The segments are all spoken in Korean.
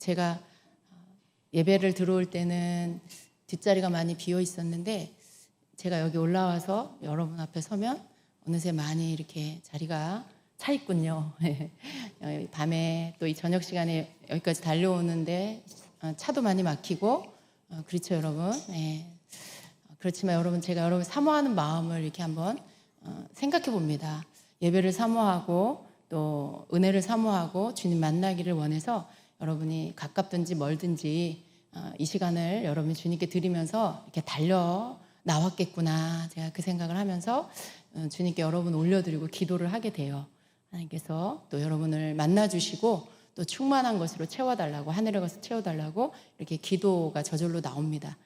제가 예배를 들어올 때는 뒷자리가 많이 비어 있었는데 제가 여기 올라와서 여러분 앞에 서면 어느새 많이 이렇게 자리가 차 있군요. 밤에 또 이 저녁 시간에 여기까지 달려오는데 차도 많이 막히고 그렇죠, 여러분. 네. 그렇지만 여러분, 제가 여러분 사모하는 마음을 이렇게 한번 생각해 봅니다. 예배를 사모하고 또 은혜를 사모하고 주님 만나기를 원해서 여러분이 가깝든지 멀든지 이 시간을 여러분이 주님께 드리면서 이렇게 달려 나왔겠구나, 제가 그 생각을 하면서 주님께 여러분 올려드리고 기도를 하게 돼요. 하나님께서 또 여러분을 만나주시고 또 충만한 것으로 채워달라고, 하늘에 가서 채워달라고 이렇게 기도가 저절로 나옵니다.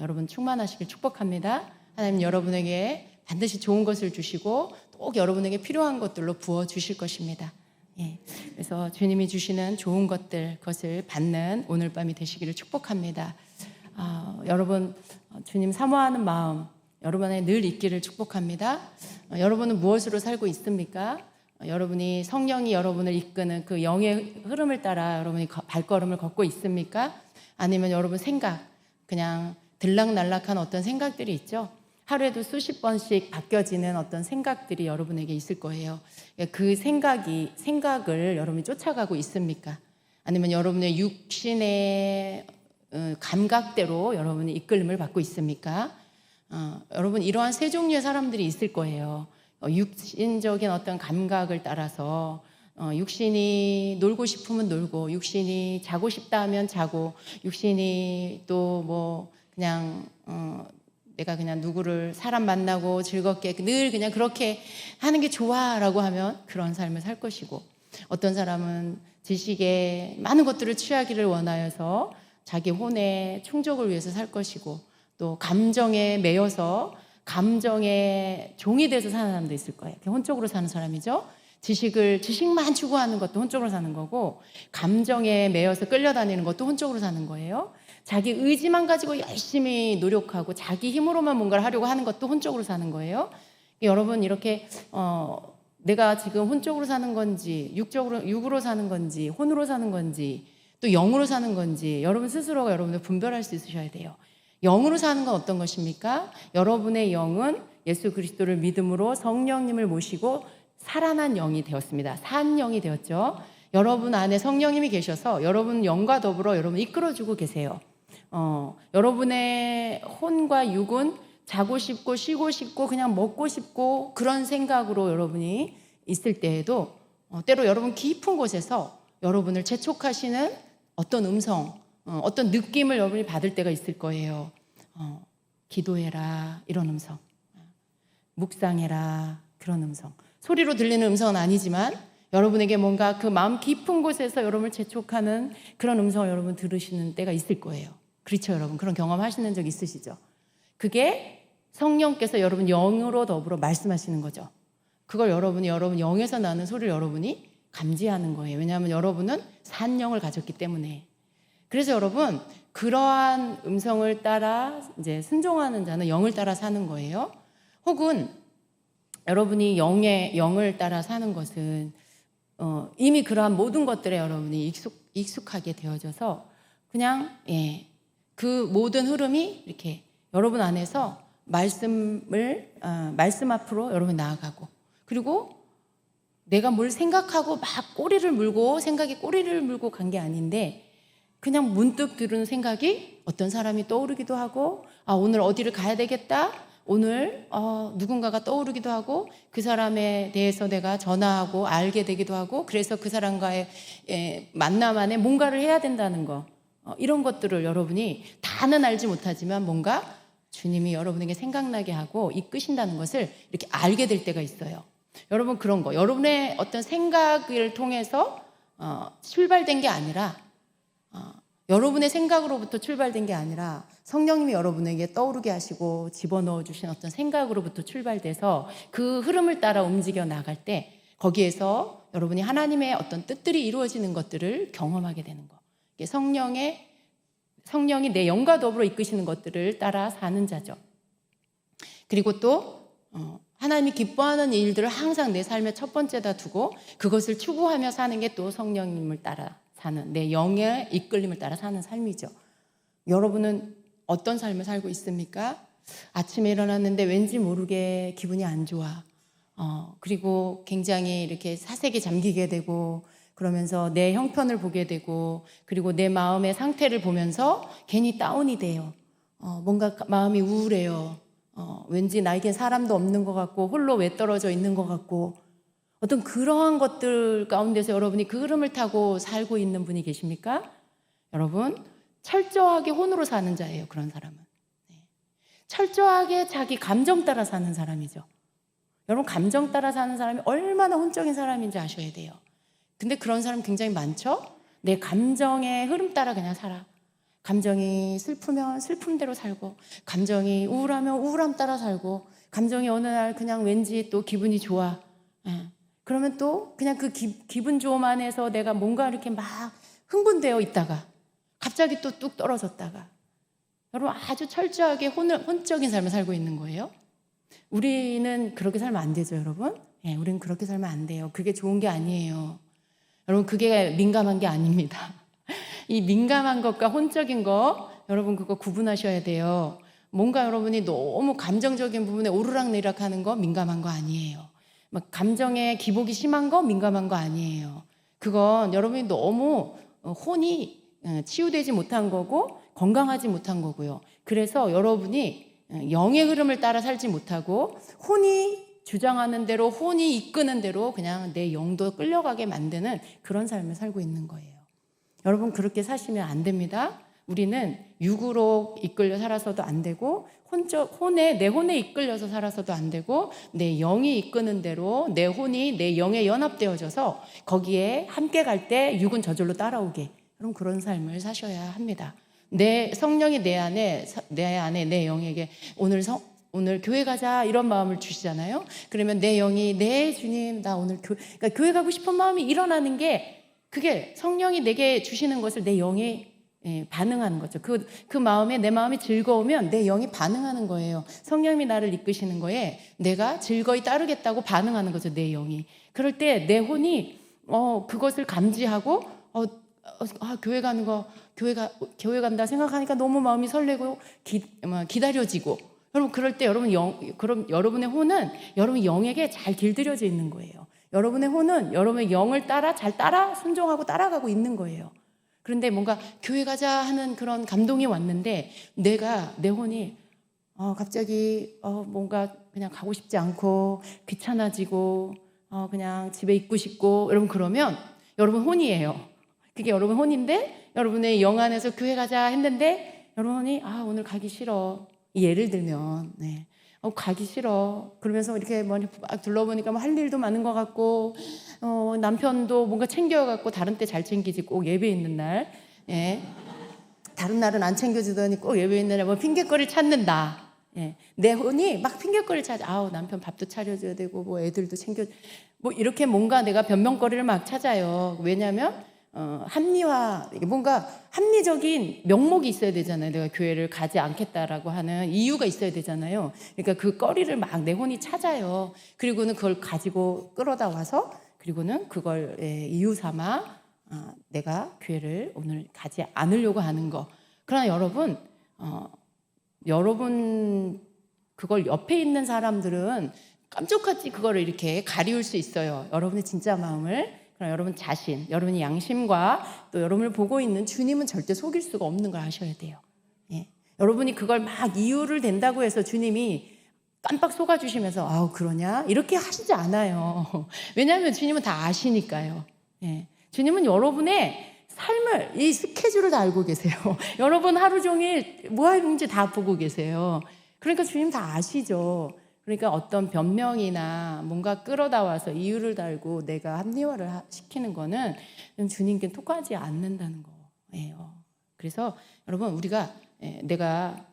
여러분 충만하시길 축복합니다. 하나님 여러분에게 반드시 좋은 것을 주시고 꼭 여러분에게 필요한 것들로 부어주실 것입니다. 예, 그래서 주님이 주시는 좋은 것들, 그것을 받는 오늘 밤이 되시기를 축복합니다. 여러분 주님 사모하는 마음 여러분 안에 늘 있기를 축복합니다. 여러분은 무엇으로 살고 있습니까? 여러분이 성령이 여러분을 이끄는 그 영의 흐름을 따라 여러분이 발걸음을 걷고 있습니까? 아니면 여러분 생각, 그냥 들락날락한 어떤 생각들이 있죠? 하루에도 수십 번씩 바뀌어지는 어떤 생각들이 여러분에게 있을 거예요. 그 생각을 여러분이 쫓아가고 있습니까? 아니면 여러분의 육신의 감각대로 여러분이 이끌림을 받고 있습니까? 여러분 이러한 세 종류의 사람들이 있을 거예요. 육신적인 어떤 감각을 따라서 육신이 놀고 싶으면 놀고, 육신이 자고 싶다 하면 자고, 육신이 또 뭐 그냥 내가 그냥 누구를 사람 만나고 즐겁게 늘 그냥 그렇게 하는 게 좋아라고 하면 그런 삶을 살 것이고, 어떤 사람은 지식에 많은 것들을 취하기를 원하여서 자기 혼의 충족을 위해서 살 것이고, 또 감정에 매여서 감정의 종이 돼서 사는 사람도 있을 거예요. 혼적으로 사는 사람이죠. 지식만 추구하는 것도 혼적으로 사는 거고, 감정에 매여서 끌려다니는 것도 혼적으로 사는 거예요. 자기 의지만 가지고 열심히 노력하고 자기 힘으로만 뭔가를 하려고 하는 것도 혼적으로 사는 거예요. 여러분 이렇게 내가 지금 혼적으로 사는 건지 육으로 사는 건지 혼으로 사는 건지 또 영으로 사는 건지 여러분 스스로가 여러분을 분별할 수 있으셔야 돼요. 영으로 사는 건 어떤 것입니까? 여러분의 영은 예수 그리스도를 믿음으로 성령님을 모시고 살아난 영이 되었습니다. 산 영이 되었죠. 여러분 안에 성령님이 계셔서 여러분 영과 더불어 여러분 이끌어주고 계세요. 여러분의 혼과 육은 자고 싶고 쉬고 싶고 그냥 먹고 싶고 그런 생각으로 여러분이 있을 때에도 때로 여러분 깊은 곳에서 여러분을 재촉하시는 어떤 음성, 어떤 느낌을 여러분이 받을 때가 있을 거예요. 기도해라 이런 음성, 묵상해라 그런 음성. 소리로 들리는 음성은 아니지만 여러분에게 뭔가 그 마음 깊은 곳에서 여러분을 재촉하는 그런 음성을 여러분 들으시는 때가 있을 거예요. 그렇죠, 여러분? 그런 경험 하시는 적 있으시죠? 그게 성령께서 여러분 영으로 더불어 말씀하시는 거죠. 그걸 여러분이 여러분 영에서 나는 소리를 여러분이 감지하는 거예요. 왜냐하면 여러분은 산 영을 가졌기 때문에. 그래서 여러분 그러한 음성을 따라 이제 순종하는 자는 영을 따라 사는 거예요. 혹은 여러분이 영을 따라 사는 것은 이미 그러한 모든 것들에 여러분이 익숙하게 되어져서 그냥 그 모든 흐름이 이렇게 여러분 안에서 말씀 앞으로 여러분이 나아가고, 그리고 내가 뭘 생각하고 막 생각이 꼬리를 물고 간 게 아닌데 그냥 문득 들은 생각이 어떤 사람이 떠오르기도 하고, 오늘 어디를 가야 되겠다, 오늘 누군가가 떠오르기도 하고, 그 사람에 대해서 내가 전화하고 알게 되기도 하고, 그래서 그 사람과의 만남 안에 뭔가를 해야 된다는 거, 이런 것들을 여러분이 다는 알지 못하지만 뭔가 주님이 여러분에게 생각나게 하고 이끄신다는 것을 이렇게 알게 될 때가 있어요. 여러분 그런 거, 여러분의 어떤 생각을 통해서 출발된 게 아니라 여러분의 생각으로부터 출발된 게 아니라 성령님이 여러분에게 떠오르게 하시고 집어넣어 주신 어떤 생각으로부터 출발돼서 그 흐름을 따라 움직여 나갈 때 거기에서 여러분이 하나님의 어떤 뜻들이 이루어지는 것들을 경험하게 되는 거. 이게 성령이 내 영과 더불어 이끄시는 것들을 따라 사는 자죠. 그리고 또 하나님이 기뻐하는 일들을 항상 내 삶의 첫 번째다 두고 그것을 추구하며 사는 게 또 성령님을 따라 사는, 내 영의 이끌림을 따라 사는 삶이죠. 여러분은 어떤 삶을 살고 있습니까? 아침에 일어났는데 왠지 모르게 기분이 안 좋아. 그리고 굉장히 이렇게 사색에 잠기게 되고, 그러면서 내 형편을 보게 되고, 그리고 내 마음의 상태를 보면서 괜히 다운이 돼요. 뭔가 마음이 우울해요. 왠지 나에겐 사람도 없는 것 같고, 홀로 외떨어져 있는 것 같고, 어떤 그러한 것들 가운데서 여러분이 그 흐름을 타고 살고 있는 분이 계십니까? 여러분, 철저하게 혼으로 사는 자예요, 그런 사람은. 철저하게 자기 감정 따라 사는 사람이죠. 여러분, 감정 따라 사는 사람이 얼마나 혼적인 사람인지 아셔야 돼요. 근데 그런 사람 굉장히 많죠? 내 감정의 흐름 따라 그냥 살아. 감정이 슬프면 슬픔대로 살고, 감정이 우울하면 우울함 따라 살고, 감정이 어느 날 그냥 왠지 또 기분이 좋아. 그러면 또 그냥 그 기분 좋음 안에서 내가 뭔가 이렇게 막 흥분되어 있다가 갑자기 또 뚝 떨어졌다가. 여러분, 아주 철저하게 혼적인 삶을 살고 있는 거예요. 우리는 그렇게 살면 안 되죠, 여러분. 우리는 그렇게 살면 안 돼요. 그게 좋은 게 아니에요. 여러분, 그게 민감한 게 아닙니다. 이 민감한 것과 혼적인 거, 여러분 그거 구분하셔야 돼요. 뭔가 여러분이 너무 감정적인 부분에 오르락내리락 하는 거 민감한 거 아니에요. 막 감정에 기복이 심한 거 민감한 거 아니에요. 그건 여러분이 너무 혼이 치유되지 못한 거고 건강하지 못한 거고요. 그래서 여러분이 영의 흐름을 따라 살지 못하고 혼이 주장하는 대로, 혼이 이끄는 대로 그냥 내 영도 끌려가게 만드는 그런 삶을 살고 있는 거예요. 여러분, 그렇게 사시면 안 됩니다. 우리는 육으로 이끌려 살아서도 안 되고, 내 혼에 이끌려서 살아서도 안 되고, 내 영이 이끄는 대로 내 혼이 내 영에 연합되어져서 거기에 함께 갈 때 육은 저절로 따라오게, 그럼 그런 삶을 사셔야 합니다. 내 성령이 내 안에 내 영에게 오늘 교회 가자 이런 마음을 주시잖아요. 그러면 내 영이 네 주님 나 오늘 그러니까 교회 가고 싶은 마음이 일어나는 게, 그게 성령이 내게 주시는 것을 내 영이 반응하는 거죠. 그 마음에 내 마음이 즐거우면 내 영이 반응하는 거예요. 성령이 나를 이끄시는 거에 내가 즐거이 따르겠다고 반응하는 거죠, 내 영이. 그럴 때 내 혼이 그것을 감지하고 교회 가는 거, 교회 간다 생각하니까 너무 마음이 설레고 기다려지고. 여러분, 그럴 때 그럼 여러분의 혼은 여러분 영에게 잘 길들여져 있는 거예요. 여러분의 혼은 여러분의 영을 잘 따라 순종하고 따라가고 있는 거예요. 그런데 뭔가 교회 가자 하는 그런 감동이 왔는데 내 혼이 갑자기 뭔가 그냥 가고 싶지 않고 귀찮아지고 그냥 집에 있고 싶고, 여러분 그러면 여러분 혼이에요. 그게 여러분 혼인데 여러분의 영 안에서 교회 가자 했는데 여러분이 오늘 가기 싫어. 예를 들면 가기 싫어. 그러면서 이렇게 막 둘러보니까 할 일도 많은 것 같고, 남편도 뭔가 챙겨갖고 다른 때 잘 챙기지, 꼭 예배 있는 날, 다른 날은 안 챙겨주더니 꼭 예배 있는 날 핑계거리를 찾는다. 내 혼이 막 핑계거리를 찾아. 남편 밥도 차려줘야 되고, 애들도 이렇게 뭔가 내가 변명거리를 막 찾아요. 왜냐하면 합리화, 뭔가 합리적인 명목이 있어야 되잖아요. 내가 교회를 가지 않겠다라고 하는 이유가 있어야 되잖아요. 그러니까 그 거리를 막 내 혼이 찾아요. 그리고는 그걸 가지고 끌어다 와서, 그리고는 그걸 이유 삼아 내가 교회를 오늘 가지 않으려고 하는 거. 그러나 여러분 그걸 옆에 있는 사람들은 깜짝같이 그거를 이렇게 가리울 수 있어요. 여러분의 진짜 마음을. 그럼 여러분 자신, 여러분의 양심과 또 여러분을 보고 있는 주님은 절대 속일 수가 없는 걸 아셔야 돼요. 여러분이 그걸 막 이유를 댄다고 해서 주님이 깜빡 속아주시면서 그러냐? 이렇게 하시지 않아요. 왜냐하면 주님은 다 아시니까요. 주님은 여러분의 삶을, 이 스케줄을 다 알고 계세요. 여러분 하루 종일 뭐 하는지 다 보고 계세요. 그러니까 주님 다 아시죠. 그러니까 어떤 변명이나 뭔가 끌어다 와서 이유를 달고 내가 합리화를 시키는 거는 주님께 통하지 않는다는 거예요. 그래서 여러분, 우리가 내가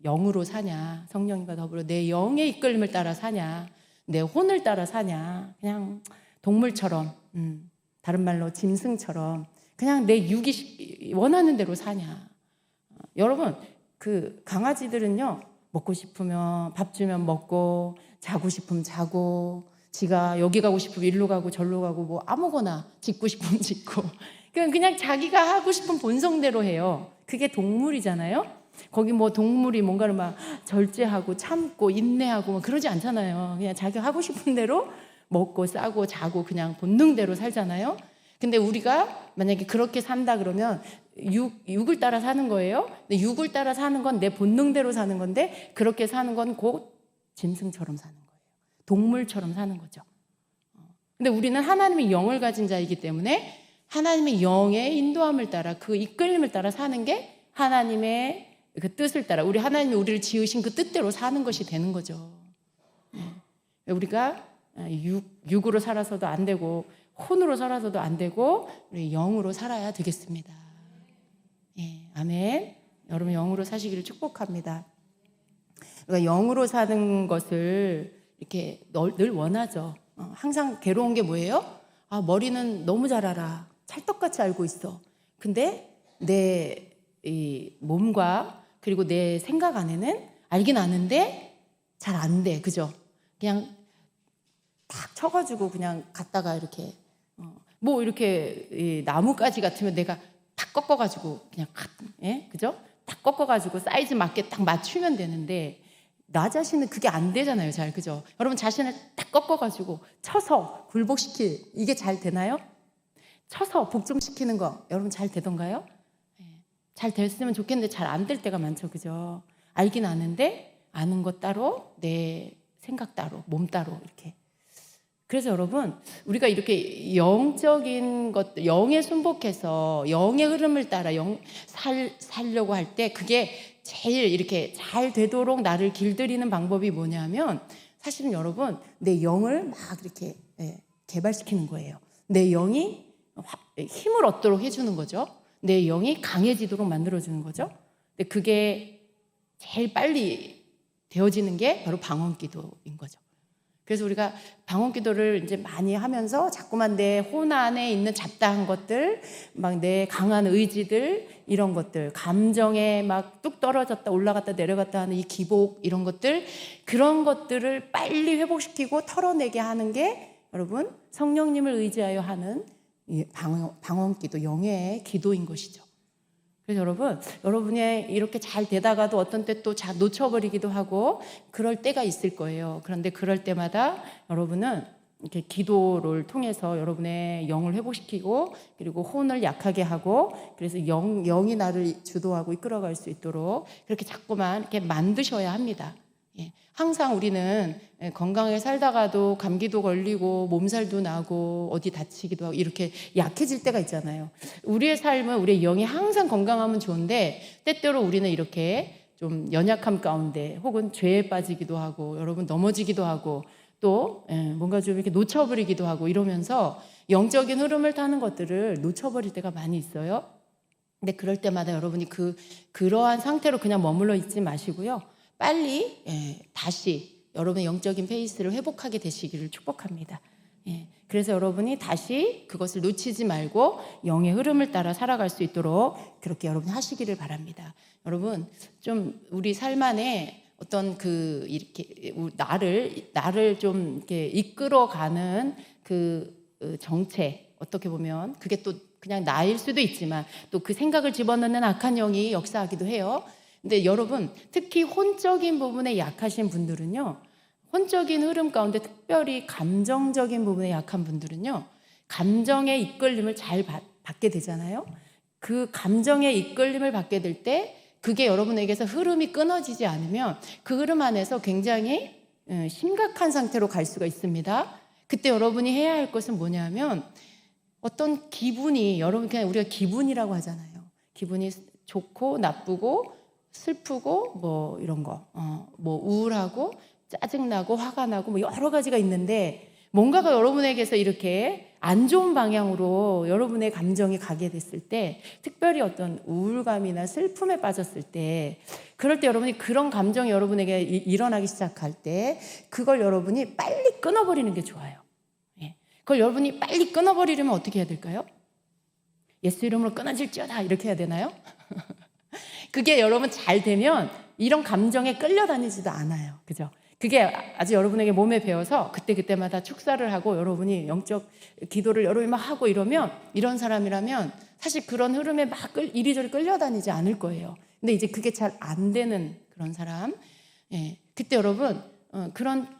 영으로 사냐, 성령님과 더불어 내 영의 이끌림을 따라 사냐, 내 혼을 따라 사냐, 그냥 동물처럼, 다른 말로 짐승처럼 그냥 내 육이 원하는 대로 사냐. 여러분, 그 강아지들은요, 먹고 싶으면 밥 주면 먹고, 자고 싶으면 자고, 지가 여기 가고 싶으면 일로 가고 절로 가고, 아무거나 짖고 싶으면 짖고, 그냥 자기가 하고 싶은 본성대로 해요. 그게 동물이잖아요. 거기 뭐 동물이 뭔가를 막 절제하고 참고 인내하고 막 그러지 않잖아요. 그냥 자기가 하고 싶은 대로 먹고 싸고 자고 그냥 본능대로 살잖아요. 근데 우리가 만약에 그렇게 산다 그러면 육을 따라 사는 거예요. 근데 육을 따라 사는 건 내 본능대로 사는 건데, 그렇게 사는 건 곧 짐승처럼 사는 거예요. 동물처럼 사는 거죠. 근데 우리는 하나님의 영을 가진 자이기 때문에 하나님의 영의 인도함을 따라, 그 이끌림을 따라 사는 게 하나님의 그 뜻을 따라, 우리 하나님이 우리를 지으신 그 뜻대로 사는 것이 되는 거죠. 우리가 육으로 살아서도 안 되고 혼으로 살아서도 안 되고 우리 영으로 살아야 되겠습니다. 아멘. 여러분 영으로 사시기를 축복합니다. 우리가 영으로 사는 것을 이렇게 늘 원하죠. 항상 괴로운 게 뭐예요? 머리는 너무 잘 알아. 찰떡같이 알고 있어. 근데 내 이 몸과 그리고 내 생각 안에는 알긴 아는데 잘 안 돼. 그죠? 그냥 탁 쳐가지고 그냥 갖다가 이렇게 뭐 이렇게 이 나뭇가지 같으면 내가 탁 꺾어가지고 그냥 그죠? 탁 꺾어가지고 사이즈 맞게 딱 맞추면 되는데 나 자신은 그게 안 되잖아요. 잘. 그죠? 여러분 자신을 딱 꺾어가지고 쳐서 굴복시킬, 이게 잘 되나요? 쳐서 복종시키는 거 여러분 잘 되던가요? 잘 됐으면 좋겠는데 잘 안 될 때가 많죠. 그죠? 알긴 아는데 아는 것 따로 내 생각 따로 몸 따로 이렇게. 그래서 여러분 우리가 이렇게 영적인 것, 영에 순복해서 영의 흐름을 따라 살려고 할 때 그게 제일 이렇게 잘 되도록 나를 길들이는 방법이 뭐냐면, 사실은 여러분 내 영을 막 이렇게 개발시키는 거예요. 내 영이 힘을 얻도록 해주는 거죠. 내 영이 강해지도록 만들어주는 거죠. 근데 그게 제일 빨리 되어지는 게 바로 방언기도인 거죠. 그래서 우리가 방언기도를 이제 많이 하면서 자꾸만 내 혼 안에 있는 잡다한 것들, 막 내 강한 의지들, 이런 것들, 감정에 막 뚝 떨어졌다 올라갔다 내려갔다 하는 이 기복, 이런 것들, 그런 것들을 빨리 회복시키고 털어내게 하는 게 여러분 성령님을 의지하여 하는 이 방언기도, 영의 기도인 것이죠. 그래서 여러분이 이렇게 잘 되다가도 어떤 때 또 놓쳐버리기도 하고 그럴 때가 있을 거예요. 그런데 그럴 때마다 여러분은 이렇게 기도를 통해서 여러분의 영을 회복시키고 그리고 혼을 약하게 하고, 그래서 영이 나를 주도하고 이끌어갈 수 있도록 그렇게 자꾸만 이렇게 만드셔야 합니다. 항상 우리는 건강하게 살다가도 감기도 걸리고 몸살도 나고 어디 다치기도 하고 이렇게 약해질 때가 있잖아요. 우리의 삶은 우리의 영이 항상 건강하면 좋은데 때때로 우리는 이렇게 좀 연약함 가운데 혹은 죄에 빠지기도 하고 여러분 넘어지기도 하고 또 뭔가 좀 이렇게 놓쳐버리기도 하고 이러면서 영적인 흐름을 타는 것들을 놓쳐버릴 때가 많이 있어요. 근데 그럴 때마다 여러분이 그러한 상태로 그냥 머물러 있지 마시고요. 빨리 다시 여러분의 영적인 페이스를 회복하게 되시기를 축복합니다. 그래서 여러분이 다시 그것을 놓치지 말고 영의 흐름을 따라 살아갈 수 있도록 그렇게 여러분이 하시기를 바랍니다. 여러분 좀 우리 삶 안에 어떤 이렇게 나를 좀 이렇게 이끌어가는 정체, 어떻게 보면 그게 또 그냥 나일 수도 있지만 또 그 생각을 집어넣는 악한 영이 역사하기도 해요. 근데 여러분 특히 혼적인 부분에 약하신 분들은요, 혼적인 흐름 가운데 특별히 감정적인 부분에 약한 분들은요, 감정의 이끌림을 잘 받게 되잖아요. 그 감정의 이끌림을 받게 될 때 그게 여러분에게서 흐름이 끊어지지 않으면 그 흐름 안에서 굉장히 심각한 상태로 갈 수가 있습니다. 그때 여러분이 해야 할 것은 뭐냐면, 어떤 기분이, 여러분 그냥 우리가 기분이라고 하잖아요. 기분이 좋고 나쁘고 슬프고 뭐 이런 거, 뭐 우울하고 짜증나고 화가 나고 뭐 여러 가지가 있는데, 뭔가가 여러분에게서 이렇게 안 좋은 방향으로 여러분의 감정이 가게 됐을 때, 특별히 어떤 우울감이나 슬픔에 빠졌을 때, 그럴 때 여러분이 그런 감정이 여러분에게 일어나기 시작할 때 그걸 여러분이 빨리 끊어버리는 게 좋아요. 그걸 여러분이 빨리 끊어버리려면 어떻게 해야 될까요? 예수 이름으로 끊어질지어다 이렇게 해야 되나요? 그게 여러분 잘 되면 이런 감정에 끌려다니지도 않아요. 그죠? 그게 아주 여러분에게 몸에 배어서 그때마다 축사를 하고 여러분이 영적 기도를 여러분이 막 하고 이러면, 이런 사람이라면 사실 그런 흐름에 막 이리저리 끌려다니지 않을 거예요. 근데 이제 그게 잘 안 되는 그런 사람, 그때 여러분 그런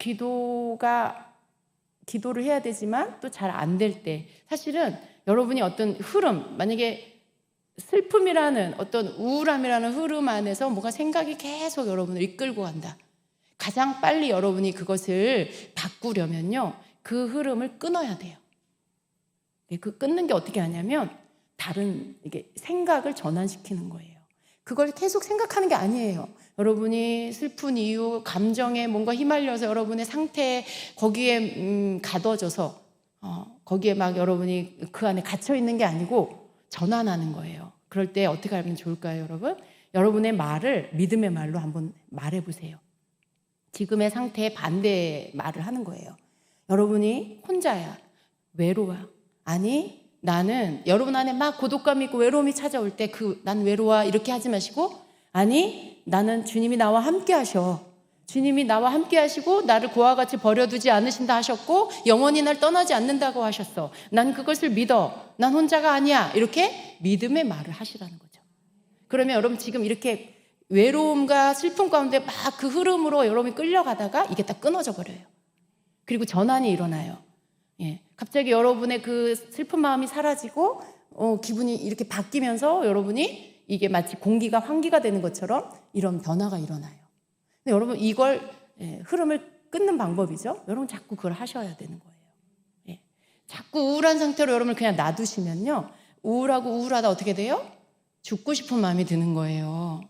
기도를 해야 되지만 또 잘 안 될 때, 사실은 여러분이 어떤 흐름, 만약에 슬픔이라는 어떤 우울함이라는 흐름 안에서 뭔가 생각이 계속 여러분을 이끌고 간다. 가장 빨리 여러분이 그것을 바꾸려면요, 그 흐름을 끊어야 돼요. 그 끊는 게 어떻게 하냐면 다른 이게 생각을 전환시키는 거예요. 그걸 계속 생각하는 게 아니에요. 여러분이 슬픈 이유, 감정에 뭔가 휘말려서 여러분의 상태에 거기에 가둬져서 거기에 막 여러분이 그 안에 갇혀 있는 게 아니고 전환하는 거예요. 그럴 때 어떻게 하면 좋을까요, 여러분? 여러분의 말을 믿음의 말로 한번 말해 보세요. 지금의 상태에 반대의 말을 하는 거예요. 여러분이 혼자야, 외로워. 아니, 나는 여러분 안에 막 고독감이 있고 외로움이 찾아올 때 난 외로워 이렇게 하지 마시고, 아니, 나는 주님이 나와 함께 하셔. 주님이 나와 함께 하시고 나를 고와 같이 버려두지 않으신다 하셨고 영원히 날 떠나지 않는다고 하셨어. 난 그것을 믿어. 난 혼자가 아니야. 이렇게 믿음의 말을 하시라는 거죠. 그러면 여러분 지금 이렇게 외로움과 슬픔 가운데 막 그 흐름으로 여러분이 끌려가다가 이게 딱 끊어져 버려요. 그리고 전환이 일어나요. 갑자기 여러분의 그 슬픈 마음이 사라지고 기분이 이렇게 바뀌면서 여러분이 이게 마치 공기가 환기가 되는 것처럼 이런 변화가 일어나요. 근데 여러분 이걸 흐름을 끊는 방법이죠. 여러분 자꾸 그걸 하셔야 되는 거예요. 자꾸 우울한 상태로 여러분을 그냥 놔두시면요, 우울하다 어떻게 돼요? 죽고 싶은 마음이 드는 거예요.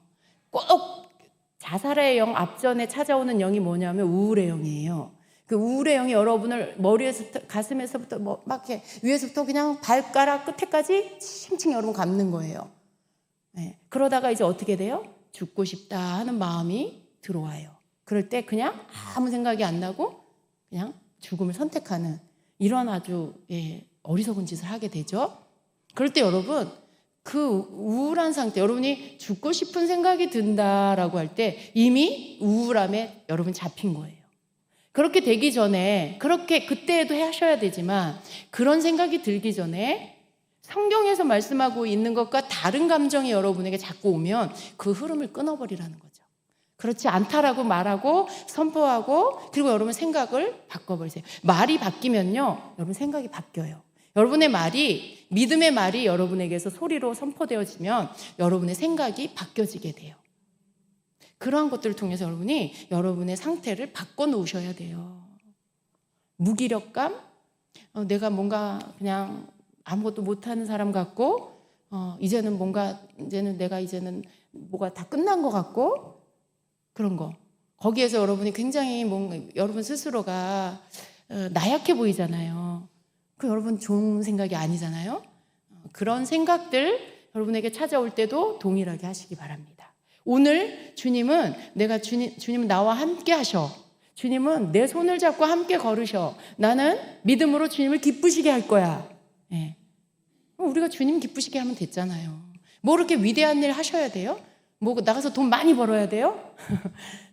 꼭 자살의 영 앞전에 찾아오는 영이 뭐냐면 우울의 영이에요. 그 우울의 영이 여러분을 머리에서 가슴에서부터 막 이렇게 위에서부터 그냥 발가락 끝에까지 칭칭 여러분 감는 거예요. 그러다가 이제 어떻게 돼요? 죽고 싶다 하는 마음이 들어와요. 그럴 때 그냥 아무 생각이 안 나고 그냥 죽음을 선택하는 이런 아주 어리석은 짓을 하게 되죠. 그럴 때 여러분 그 우울한 상태, 여러분이 죽고 싶은 생각이 든다라고 할 때 이미 우울함에 여러분 잡힌 거예요. 그렇게 되기 전에, 그렇게 그때에도 하셔야 되지만 그런 생각이 들기 전에 성경에서 말씀하고 있는 것과 다른 감정이 여러분에게 자꾸 오면 그 흐름을 끊어버리라는 거죠. 그렇지 않다라고 말하고 선포하고, 그리고 여러분 생각을 바꿔버리세요. 말이 바뀌면요, 여러분 생각이 바뀌어요. 여러분의 말이, 믿음의 말이 여러분에게서 소리로 선포되어지면 여러분의 생각이 바뀌어지게 돼요. 그러한 것들을 통해서 여러분이 여러분의 상태를 바꿔놓으셔야 돼요. 무기력감, 내가 뭔가 그냥 아무것도 못하는 사람 같고, 이제는 내가 뭐가 다 끝난 것 같고, 그런 거. 거기에서 여러분이 굉장히 여러분 스스로가 나약해 보이잖아요. 그 여러분 좋은 생각이 아니잖아요. 그런 생각들 여러분에게 찾아올 때도 동일하게 하시기 바랍니다. 오늘 주님은 주님은 나와 함께 하셔. 주님은 내 손을 잡고 함께 걸으셔. 나는 믿음으로 주님을 기쁘시게 할 거야. 우리가 주님 기쁘시게 하면 됐잖아요. 뭐 그렇게 위대한 일 하셔야 돼요? 뭐 나가서 돈 많이 벌어야 돼요?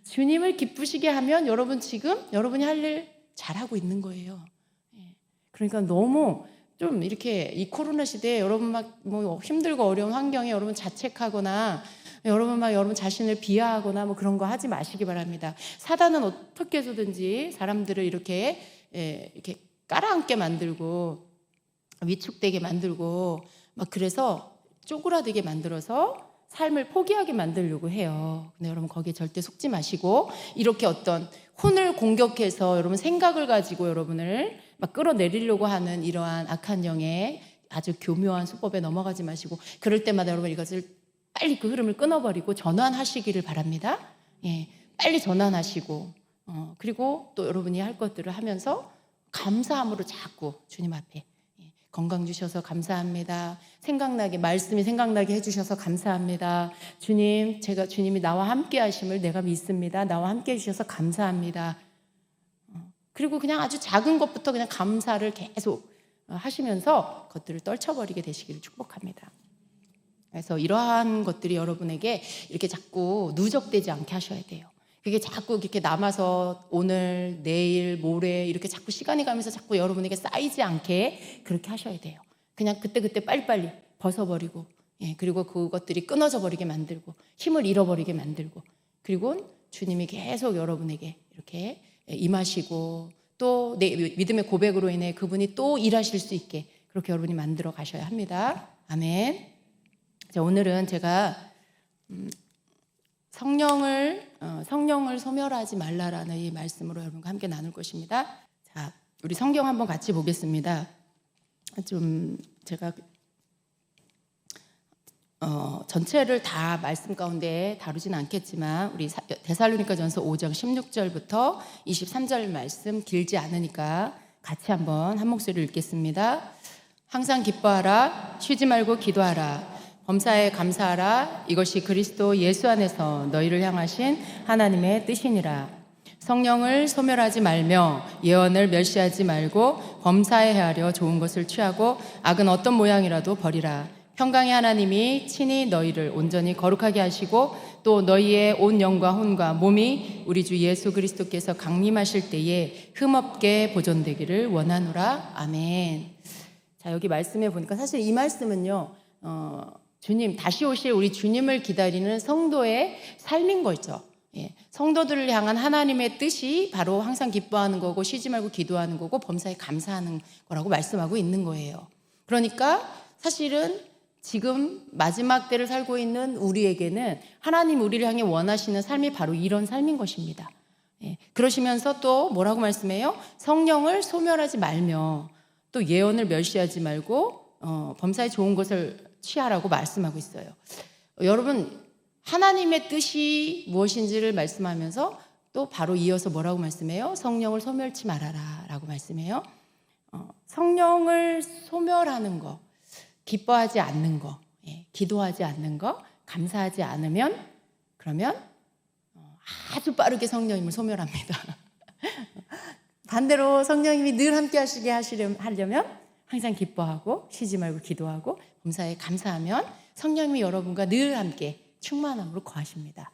주님을 기쁘시게 하면 여러분 지금 여러분이 할 일 잘하고 있는 거예요. 그러니까 너무 좀 이렇게 이 코로나 시대에 여러분 막 뭐 힘들고 어려운 환경에 여러분 자책하거나 여러분 자신을 비하하거나 뭐 그런 거 하지 마시기 바랍니다. 사단은 어떻게 해서든지 사람들을 이렇게 깔아앉게 만들고 위축되게 만들고 막 그래서 쪼그라들게 만들어서 삶을 포기하게 만들려고 해요. 근데 여러분 거기에 절대 속지 마시고, 이렇게 어떤 혼을 공격해서 여러분 생각을 가지고 여러분을 막 끌어내리려고 하는 이러한 악한 영의 아주 교묘한 수법에 넘어가지 마시고, 그럴 때마다 여러분 이것을 빨리 그 흐름을 끊어버리고 전환하시기를 바랍니다. 빨리 전환하시고, 그리고 또 여러분이 할 것들을 하면서 감사함으로 자꾸 주님 앞에 건강 주셔서 감사합니다. 말씀이 생각나게 해주셔서 감사합니다. 주님이 나와 함께 하심을 내가 믿습니다. 나와 함께 해주셔서 감사합니다. 그리고 그냥 아주 작은 것부터 그냥 감사를 계속 하시면서 것들을 떨쳐버리게 되시기를 축복합니다. 그래서 이러한 것들이 여러분에게 이렇게 자꾸 누적되지 않게 하셔야 돼요. 그게 자꾸 이렇게 남아서 오늘, 내일, 모레 이렇게 자꾸 시간이 가면서 자꾸 여러분에게 쌓이지 않게 그렇게 하셔야 돼요. 그냥 그때그때 빨리빨리 벗어버리고, 그리고 그것들이 끊어져 버리게 만들고 힘을 잃어버리게 만들고, 그리고 주님이 계속 여러분에게 이렇게 임하시고 또 내 믿음의 고백으로 인해 그분이 또 일하실 수 있게 그렇게 여러분이 만들어 가셔야 합니다. 아멘. 자, 오늘은 제가 성령을 소멸하지 말라라는 이 말씀으로 여러분과 함께 나눌 것입니다. 자, 우리 성경 한번 같이 보겠습니다. 좀 제가 전체를 다 말씀 가운데 다루지는 않겠지만 우리 데살로니가전서 5장 16절부터 23절 말씀 길지 않으니까 같이 한번 한 목소리로 읽겠습니다. 항상 기뻐하라, 쉬지 말고 기도하라, 범사에 감사하라. 이것이 그리스도 예수 안에서 너희를 향하신 하나님의 뜻이니라. 성령을 소멸하지 말며 예언을 멸시하지 말고 범사에 헤아려 좋은 것을 취하고 악은 어떤 모양이라도 버리라. 평강의 하나님이 친히 너희를 온전히 거룩하게 하시고 또 너희의 온 영과 혼과 몸이 우리 주 예수 그리스도께서 강림하실 때에 흠없게 보존되기를 원하노라. 아멘. 자, 여기 말씀에 보니까 사실 이 말씀은요, 주님, 다시 오실 우리 주님을 기다리는 성도의 삶인 거죠. 성도들을 향한 하나님의 뜻이 바로 항상 기뻐하는 거고 쉬지 말고 기도하는 거고 범사에 감사하는 거라고 말씀하고 있는 거예요. 그러니까 사실은 지금 마지막 때를 살고 있는 우리에게는 하나님 우리를 향해 원하시는 삶이 바로 이런 삶인 것입니다. 그러시면서 또 뭐라고 말씀해요? 성령을 소멸하지 말며 또 예언을 멸시하지 말고 범사에 좋은 것을 취하라고 말씀하고 있어요. 여러분, 하나님의 뜻이 무엇인지를 말씀하면서 또 바로 이어서 뭐라고 말씀해요? 성령을 소멸치 말아라 라고 말씀해요. 성령을 소멸하는 거, 기뻐하지 않는 거, 기도하지 않는 거, 감사하지 않으면 그러면 아주 빠르게 성령님을 소멸합니다. 반대로 성령님이 늘 함께 하시게 하려면 항상 기뻐하고 쉬지 말고 기도하고 범사에 감사하면 성령님이 여러분과 늘 함께 충만함으로 거하십니다.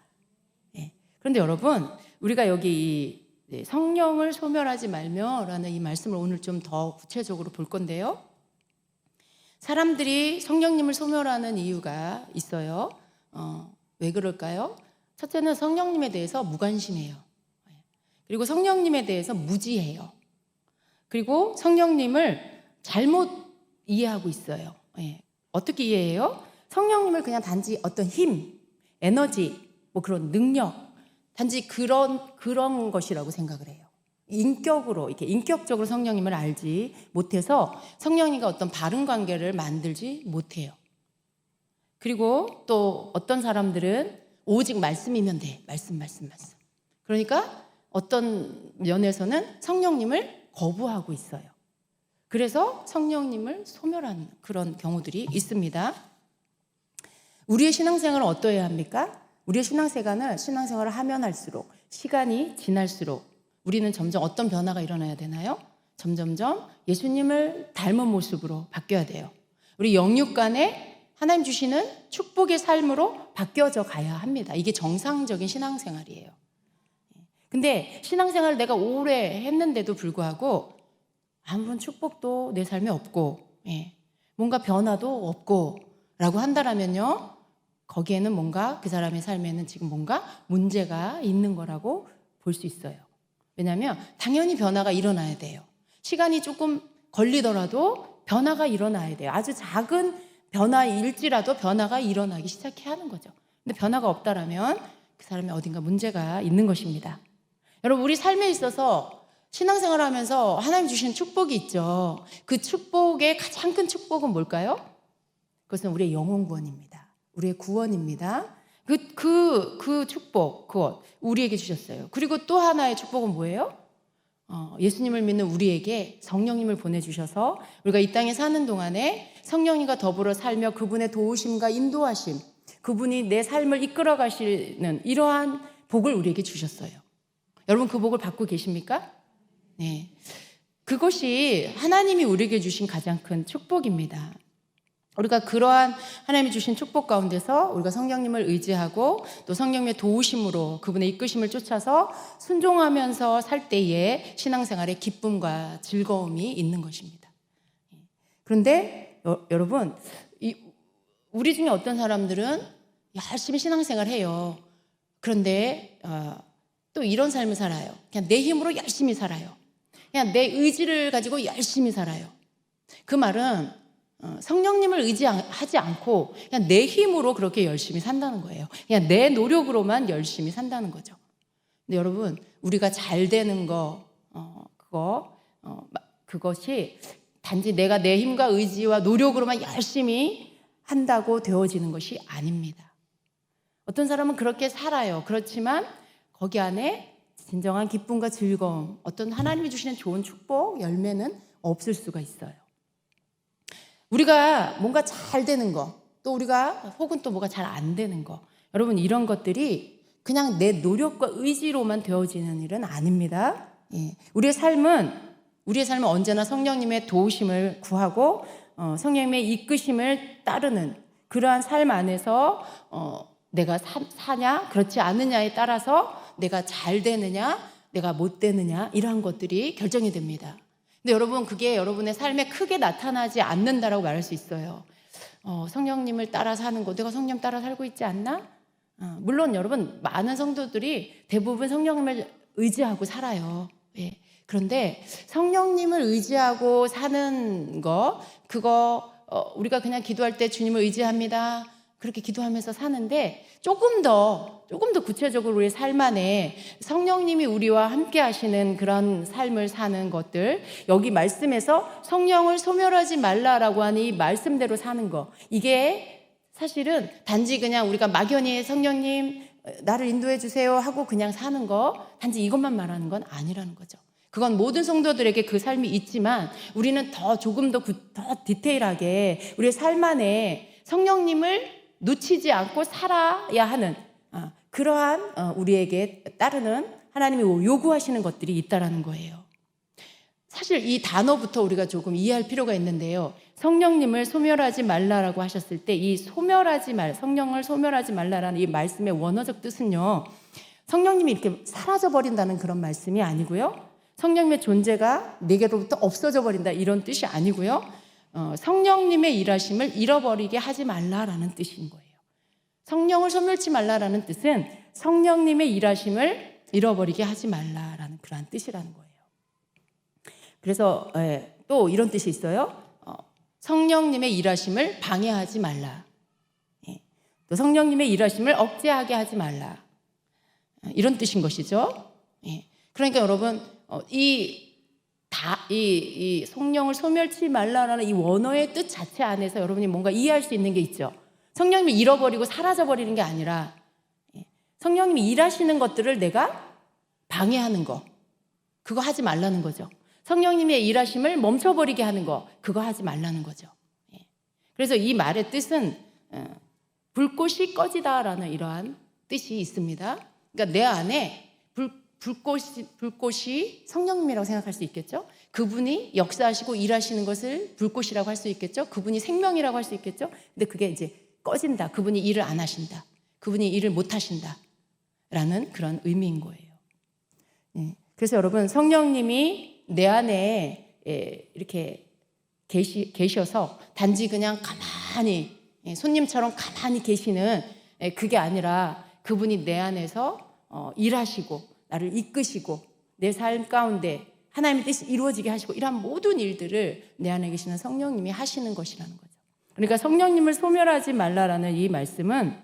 그런데 여러분, 우리가 여기 이 성령을 소멸하지 말며라는 이 말씀을 오늘 좀 더 구체적으로 볼 건데요. 사람들이 성령님을 소멸하는 이유가 있어요. 왜 그럴까요? 첫째는 성령님에 대해서 무관심해요. 그리고 성령님에 대해서 무지해요. 그리고 성령님을 잘못 이해하고 있어요. 어떻게 이해해요? 성령님을 그냥 단지 어떤 힘, 에너지, 뭐 그런 능력, 단지 그런 것이라고 생각을 해요. 이렇게 인격적으로 성령님을 알지 못해서 성령님과 어떤 바른 관계를 만들지 못해요. 그리고 또 어떤 사람들은 오직 말씀이면 돼. 말씀. 그러니까 어떤 면에서는 성령님을 거부하고 있어요. 그래서 성령님을 소멸하는 그런 경우들이 있습니다. 우리의 신앙생활은 어떠해야 합니까? 우리의 신앙생활을 하면 할수록 시간이 지날수록 우리는 점점 어떤 변화가 일어나야 되나요? 점점점 예수님을 닮은 모습으로 바뀌어야 돼요. 우리 영육 간에 하나님 주시는 축복의 삶으로 바뀌어져 가야 합니다. 이게 정상적인 신앙생활이에요. 근데 신앙생활을 내가 오래 했는데도 불구하고 아무런 축복도 내 삶에 없고 뭔가 변화도 없고 라고 한다면요, 거기에는 뭔가 그 사람의 삶에는 지금 뭔가 문제가 있는 거라고 볼 수 있어요. 왜냐하면 당연히 변화가 일어나야 돼요. 시간이 조금 걸리더라도 변화가 일어나야 돼요. 아주 작은 변화일지라도 변화가 일어나기 시작해야 하는 거죠. 근데 변화가 없다라면 그 사람이 어딘가 문제가 있는 것입니다. 여러분, 우리 삶에 있어서 신앙생활을 하면서 하나님 주시는 축복이 있죠. 그 축복의 가장 큰 축복은 뭘까요? 그것은 우리의 영혼 구원입니다. 우리의 구원입니다. 그 축복, 그것 우리에게 주셨어요. 그리고 또 하나의 축복은 뭐예요? 예수님을 믿는 우리에게 성령님을 보내주셔서 우리가 이 땅에 사는 동안에 성령님과 더불어 살며 그분의 도우심과 인도하심, 그분이 내 삶을 이끌어 가시는 이러한 복을 우리에게 주셨어요. 여러분, 그 복을 받고 계십니까? 네. 그것이 하나님이 우리에게 주신 가장 큰 축복입니다. 우리가 그러한 하나님이 주신 축복 가운데서 우리가 성령님을 의지하고 또 성령님의 도우심으로 그분의 이끄심을 쫓아서 순종하면서 살 때에 신앙생활에 기쁨과 즐거움이 있는 것입니다. 그런데 여러분, 우리 중에 어떤 사람들은 열심히 신앙생활 해요. 그런데 또 이런 삶을 살아요. 그냥 내 힘으로 열심히 살아요. 그냥 내 의지를 가지고 열심히 살아요. 그 말은 성령님을 의지하지 않고 그냥 내 힘으로 그렇게 열심히 산다는 거예요. 그냥 내 노력으로만 열심히 산다는 거죠. 근데 여러분, 우리가 잘 되는 그것이 단지 내가 내 힘과 의지와 노력으로만 열심히 한다고 되어지는 것이 아닙니다. 어떤 사람은 그렇게 살아요. 그렇지만 거기 안에 진정한 기쁨과 즐거움, 어떤 하나님이 주시는 좋은 축복, 열매는 없을 수가 있어요. 우리가 뭔가 잘 되는 거, 또 우리가 혹은 또 뭐가 잘 안 되는 거, 여러분 이런 것들이 그냥 내 노력과 의지로만 되어지는 일은 아닙니다. 우리의 삶은 언제나 성령님의 도우심을 구하고 성령님의 이끄심을 따르는 그러한 삶 안에서 내가 사냐 그렇지 않느냐에 따라서 내가 잘 되느냐 내가 못 되느냐 이러한 것들이 결정이 됩니다. 근데 여러분, 그게 여러분의 삶에 크게 나타나지 않는다라고 말할 수 있어요. 성령님을 따라 사는 거, 내가 성령 따라 살고 있지 않나? 물론 여러분, 많은 성도들이 대부분 성령님을 의지하고 살아요. 예. 그런데 성령님을 의지하고 사는 그거 우리가 그냥 기도할 때 주님을 의지합니다. 그렇게 기도하면서 사는데 조금 더 구체적으로 우리의 삶 안에 성령님이 우리와 함께 하시는 그런 삶을 사는 것들, 여기 말씀에서 성령을 소멸하지 말라라고 하는 이 말씀대로 사는 거, 이게 사실은 단지 그냥 우리가 막연히 성령님 나를 인도해 주세요 하고 그냥 사는 거, 단지 이것만 말하는 건 아니라는 거죠. 그건 모든 성도들에게 그 삶이 있지만 우리는 조금 더 디테일하게 우리의 삶 안에 성령님을 놓치지 않고 살아야 하는 그러한 우리에게 따르는 하나님이 요구하시는 것들이 있다라는 거예요. 사실 이 단어부터 우리가 조금 이해할 필요가 있는데요. 성령님을 소멸하지 말라라고 하셨을 때 이 성령을 소멸하지 말라라는 이 말씀의 원어적 뜻은요, 성령님이 이렇게 사라져 버린다는 그런 말씀이 아니고요, 성령님의 존재가 내게로부터 없어져 버린다 이런 뜻이 아니고요, 성령님의 일하심을 잃어버리게 하지 말라라는 뜻인 거예요. 성령을 소멸치 말라라는 뜻은 성령님의 일하심을 잃어버리게 하지 말라라는 그러한 뜻이라는 거예요. 그래서 또 이런 뜻이 있어요. 성령님의 일하심을 방해하지 말라. 또 성령님의 일하심을 억제하게 하지 말라. 이런 뜻인 것이죠. 그러니까 여러분, 이 성령을 소멸치 말라라는 이 원어의 뜻 자체 안에서 여러분이 뭔가 이해할 수 있는 게 있죠. 성령님을 잃어버리고 사라져버리는 게 아니라 성령님이 일하시는 것들을 내가 방해하는 거, 그거 하지 말라는 거죠. 성령님의 일하심을 멈춰버리게 하는 거, 그거 하지 말라는 거죠. 그래서 이 말의 뜻은 불꽃이 꺼지다라는 이러한 뜻이 있습니다. 그러니까 내 안에 불꽃이 성령님이라고 생각할 수 있겠죠. 그분이 역사하시고 일하시는 것을 불꽃이라고 할 수 있겠죠. 그분이 생명이라고 할 수 있겠죠. 근데 그게 이제 꺼진다. 그분이 일을 안 하신다. 그분이 일을 못 하신다. 라는 그런 의미인 거예요. 그래서 여러분, 성령님이 내 안에 이렇게 계셔서 단지 그냥 가만히 손님처럼 가만히 계시는 그게 아니라 그분이 내 안에서 일하시고 나를 이끄시고 내 삶 가운데 하나님의 뜻이 이루어지게 하시고 이러한 모든 일들을 내 안에 계시는 성령님이 하시는 것이라는 거죠. 그러니까 성령님을 소멸하지 말라라는 이 말씀은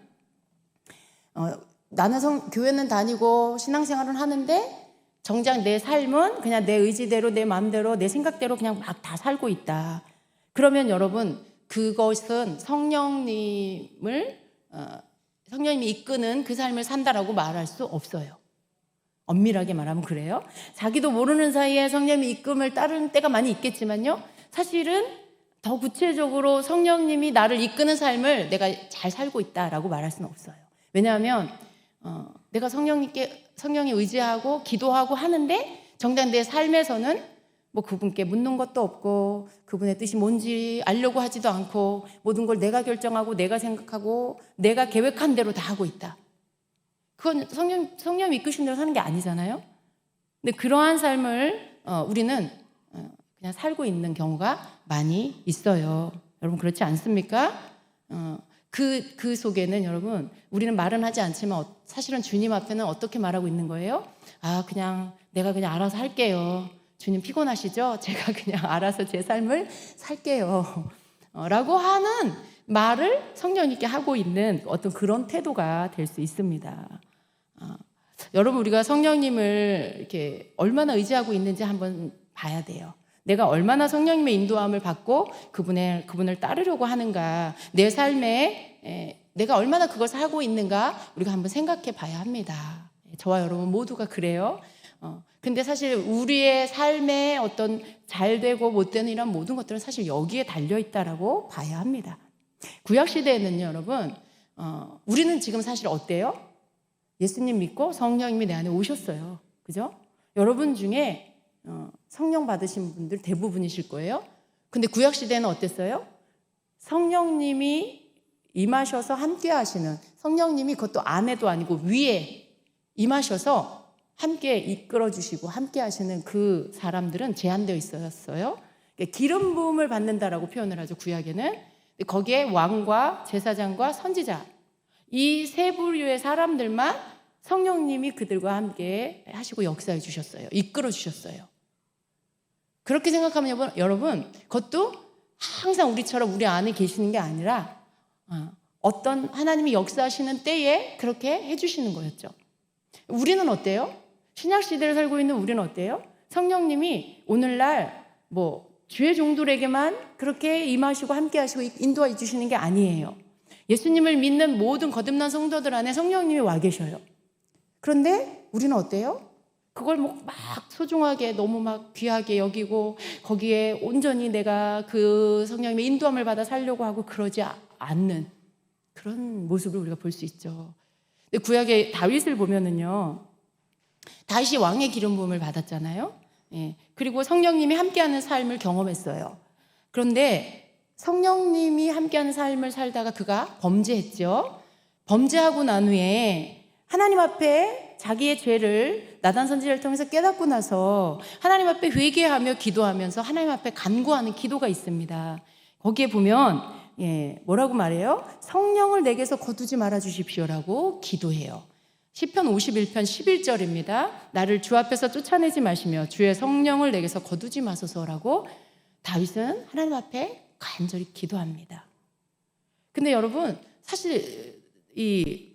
나는 교회는 다니고 신앙생활은 하는데 정작 내 삶은 그냥 내 의지대로 내 마음대로 내 생각대로 그냥 막 다 살고 있다. 그러면 여러분, 그것은 성령님이 이끄는 그 삶을 산다라고 말할 수 없어요. 엄밀하게 말하면 그래요. 자기도 모르는 사이에 성령님의 이끌음을 따르는 때가 많이 있겠지만요, 사실은 더 구체적으로 성령님이 나를 이끄는 삶을 내가 잘 살고 있다라고 말할 수는 없어요. 왜냐하면 내가 성령에 의지하고 기도하고 하는데 정작 내 삶에서는 뭐 그분께 묻는 것도 없고 그분의 뜻이 뭔지 알려고 하지도 않고 모든 걸 내가 결정하고 내가 생각하고 내가 계획한 대로 다 하고 있다. 그건 성령이 이끄신 대로 사는 게 아니잖아요. 근데 그러한 삶을 우리는 그냥 살고 있는 경우가 많이 있어요. 여러분 그렇지 않습니까? 그 속에는 여러분 우리는 말은 하지 않지만 사실은 주님 앞에는 어떻게 말하고 있는 거예요? 그냥 내가 그냥 알아서 할게요. 주님 피곤하시죠? 제가 그냥 알아서 제 삶을 살게요. 라고 하는 말을 성령님께 하고 있는 어떤 그런 태도가 될 수 있습니다. 여러분 우리가 성령님을 이렇게 얼마나 의지하고 있는지 한번 봐야 돼요. 내가 얼마나 성령님의 인도함을 받고 그분을 따르려고 하는가, 내 삶에 내가 얼마나 그것을 하고 있는가 우리가 한번 생각해 봐야 합니다. 저와 여러분 모두가 그래요. 근데 사실 우리의 삶에 어떤 잘 되고 못 되는 이런 모든 것들은 사실 여기에 달려 있다라고 봐야 합니다. 구약 시대에는요, 여러분, 우리는 지금 사실 어때요? 예수님 믿고 성령님이 내 안에 오셨어요. 그죠? 여러분 중에 성령 받으신 분들 대부분이실 거예요. 근데 구약 시대는 어땠어요? 성령님이 임하셔서 함께 하시는, 성령님이 그것도 안에도 아니고 위에 임하셔서 함께 이끌어 주시고 함께 하시는 그 사람들은 제한되어 있었어요. 기름 부음을 받는다라고 표현을 하죠. 구약에는. 거기에 왕과 제사장과 선지자, 이 세 부류의 사람들만 성령님이 그들과 함께 하시고 역사해 주셨어요. 이끌어 주셨어요. 그렇게 생각하면 여러분, 그것도 항상 우리처럼 우리 안에 계시는 게 아니라 어떤 하나님이 역사하시는 때에 그렇게 해주시는 거였죠. 우리는 어때요? 신약 시대를 살고 있는 우리는 어때요? 성령님이 오늘날 주의 종들에게만 그렇게 임하시고 함께 하시고 인도해 주시는 게 아니에요. 예수님을 믿는 모든 거듭난 성도들 안에 성령님이 와 계셔요. 그런데 우리는 어때요? 그걸 막 소중하게 너무 막 귀하게 여기고 거기에 온전히 내가 그 성령님의 인도함을 받아 살려고 하고 그러지 않는 그런 모습을 우리가 볼 수 있죠. 근데 구약의 다윗을 보면은요, 다윗이 왕의 기름 부음을 받았잖아요. 그리고 성령님이 함께하는 삶을 경험했어요. 그런데 성령님이 함께하는 삶을 살다가 그가 범죄했죠. 범죄하고 난 후에 하나님 앞에 자기의 죄를 나단 선지자를 통해서 깨닫고 나서 하나님 앞에 회개하며 기도하면서 하나님 앞에 간구하는 기도가 있습니다. 거기에 보면 뭐라고 말해요? 성령을 내게서 거두지 말아 주십시오라고 기도해요. 시편 51편 11절입니다. 나를 주 앞에서 쫓아내지 마시며 주의 성령을 내게서 거두지 마소서라고 다윗은 하나님 앞에 간절히 기도합니다. 근데 여러분 사실 이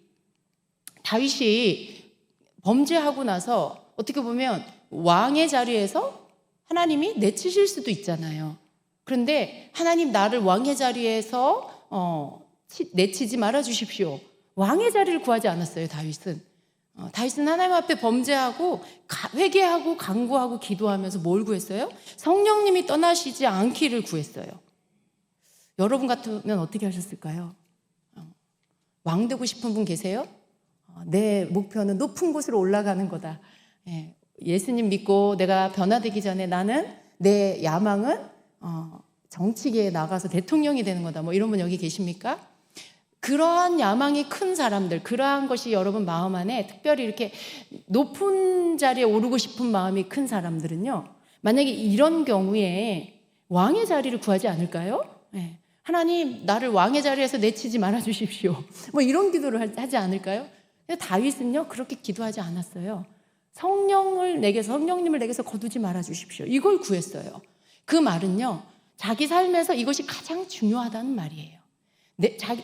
다윗이 범죄하고 나서 어떻게 보면 왕의 자리에서 하나님이 내치실 수도 있잖아요. 그런데 하나님 나를 왕의 자리에서 내치지 말아 주십시오. 왕의 자리를 구하지 않았어요. 다윗은 하나님 앞에 범죄하고 회개하고 간구하고 기도하면서 뭘 구했어요? 성령님이 떠나시지 않기를 구했어요. 여러분 같으면 어떻게 하셨을까요? 왕 되고 싶은 분 계세요? 내 목표는 높은 곳으로 올라가는 거다. 예수님 믿고 내가 변화되기 전에 나는 내 야망은 정치계에 나가서 대통령이 되는 거다. 이런 분 여기 계십니까? 그러한 야망이 큰 사람들, 그러한 것이 여러분 마음 안에 특별히 이렇게 높은 자리에 오르고 싶은 마음이 큰 사람들은요, 만약에 이런 경우에 왕의 자리를 구하지 않을까요? 하나님 나를 왕의 자리에서 내치지 말아 주십시오. 이런 기도를 하지 않을까요? 근데 다윗은요 그렇게 기도하지 않았어요. 성령님을 내게서 거두지 말아 주십시오. 이걸 구했어요. 그 말은요 자기 삶에서 이것이 가장 중요하다는 말이에요.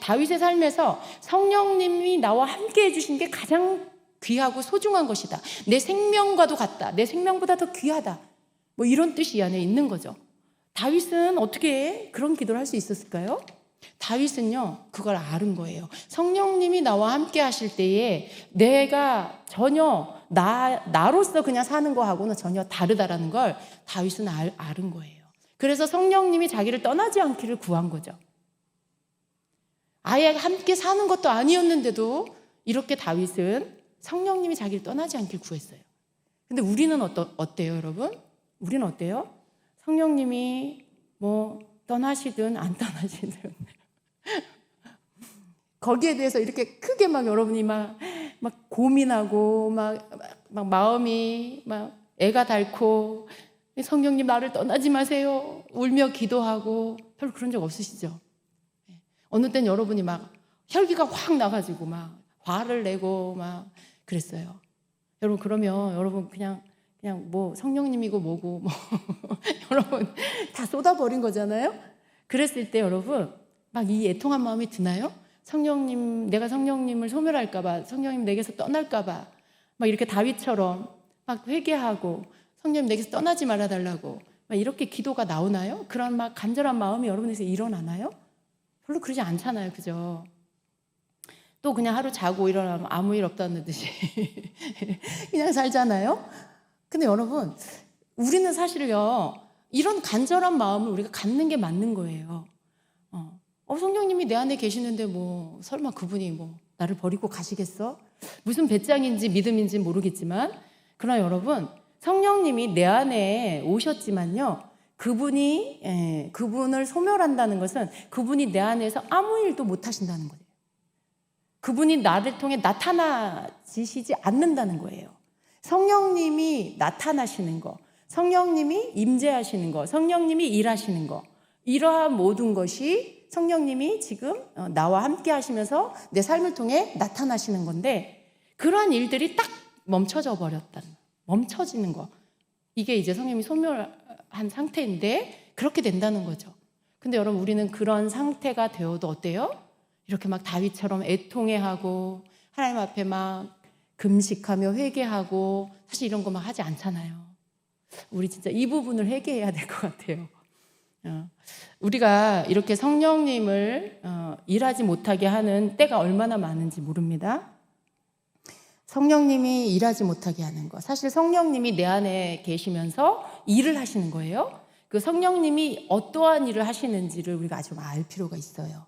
다윗의 삶에서 성령님이 나와 함께 해주신 게 가장 귀하고 소중한 것이다. 내 생명과도 같다. 내 생명보다 더 귀하다. 이런 뜻이 이 안에 있는 거죠. 다윗은 어떻게 그런 기도를 할 수 있었을까요? 다윗은요 그걸 아는 거예요. 성령님이 나와 함께 하실 때에 내가 전혀 나로서 그냥 사는 거하고는 전혀 다르다라는 걸 다윗은 아는 거예요. 그래서 성령님이 자기를 떠나지 않기를 구한 거죠. 아예 함께 사는 것도 아니었는데도 이렇게 다윗은 성령님이 자기를 떠나지 않길 구했어요. 근데 우리는 어때요, 여러분? 우리는 어때요? 성령님이 뭐 떠나시든 안 떠나시든 거기에 대해서 이렇게 크게 막 여러분이 막 고민하고 막 마음이 막 애가 닳고 성령님 나를 떠나지 마세요 울며 기도하고 별로 그런 적 없으시죠? 어느 땐 여러분이 막 혈기가 확 나가지고 막 화를 내고 막 그랬어요. 여러분 그러면 여러분 그냥 뭐 성령님이고 뭐고 뭐 여러분 다 쏟아버린 거잖아요. 그랬을 때 여러분 막 이 애통한 마음이 드나요? 성령님, 내가 성령님을 소멸할까봐, 성령님 내게서 떠날까봐 막 이렇게 다윗처럼 막 회개하고 성령님 내게서 떠나지 말아달라고 막 이렇게 기도가 나오나요? 그런 막 간절한 마음이 여러분에서 일어나나요? 별로 그러지 않잖아요, 그죠? 또 그냥 하루 자고 일어나면 아무 일 없다는 듯이 그냥 살잖아요. 근데 여러분 우리는 사실요 이런 간절한 마음을 우리가 갖는 게 맞는 거예요. 성령님이 내 안에 계시는데 뭐 설마 그분이 뭐 나를 버리고 가시겠어? 무슨 배짱인지 믿음인지 모르겠지만 그러나 여러분 성령님이 내 안에 오셨지만요 그분을 소멸한다는 것은 그분이 내 안에서 아무 일도 못 하신다는 거예요. 그분이 나를 통해 나타나시지 않는다는 거예요. 성령님이 나타나시는 거, 성령님이 임재하시는 거, 성령님이 일하시는 거, 이러한 모든 것이 성령님이 지금 나와 함께 하시면서 내 삶을 통해 나타나시는 건데 그러한 일들이 딱 멈춰지는 거. 이게 이제 성령님이 소멸한 상태인데 그렇게 된다는 거죠. 근데 여러분 우리는 그런 상태가 되어도 어때요? 이렇게 막 다윗처럼 애통해하고 하나님 앞에 막 금식하며 회개하고 사실 이런 거 막 하지 않잖아요. 우리 진짜 이 부분을 회개해야 될 것 같아요. 우리가 이렇게 성령님을 일하지 못하게 하는 때가 얼마나 많은지 모릅니다. 성령님이 일하지 못하게 하는 거. 사실 성령님이 내 안에 계시면서 일을 하시는 거예요. 그 성령님이 어떠한 일을 하시는지를 우리가 아주 알 필요가 있어요.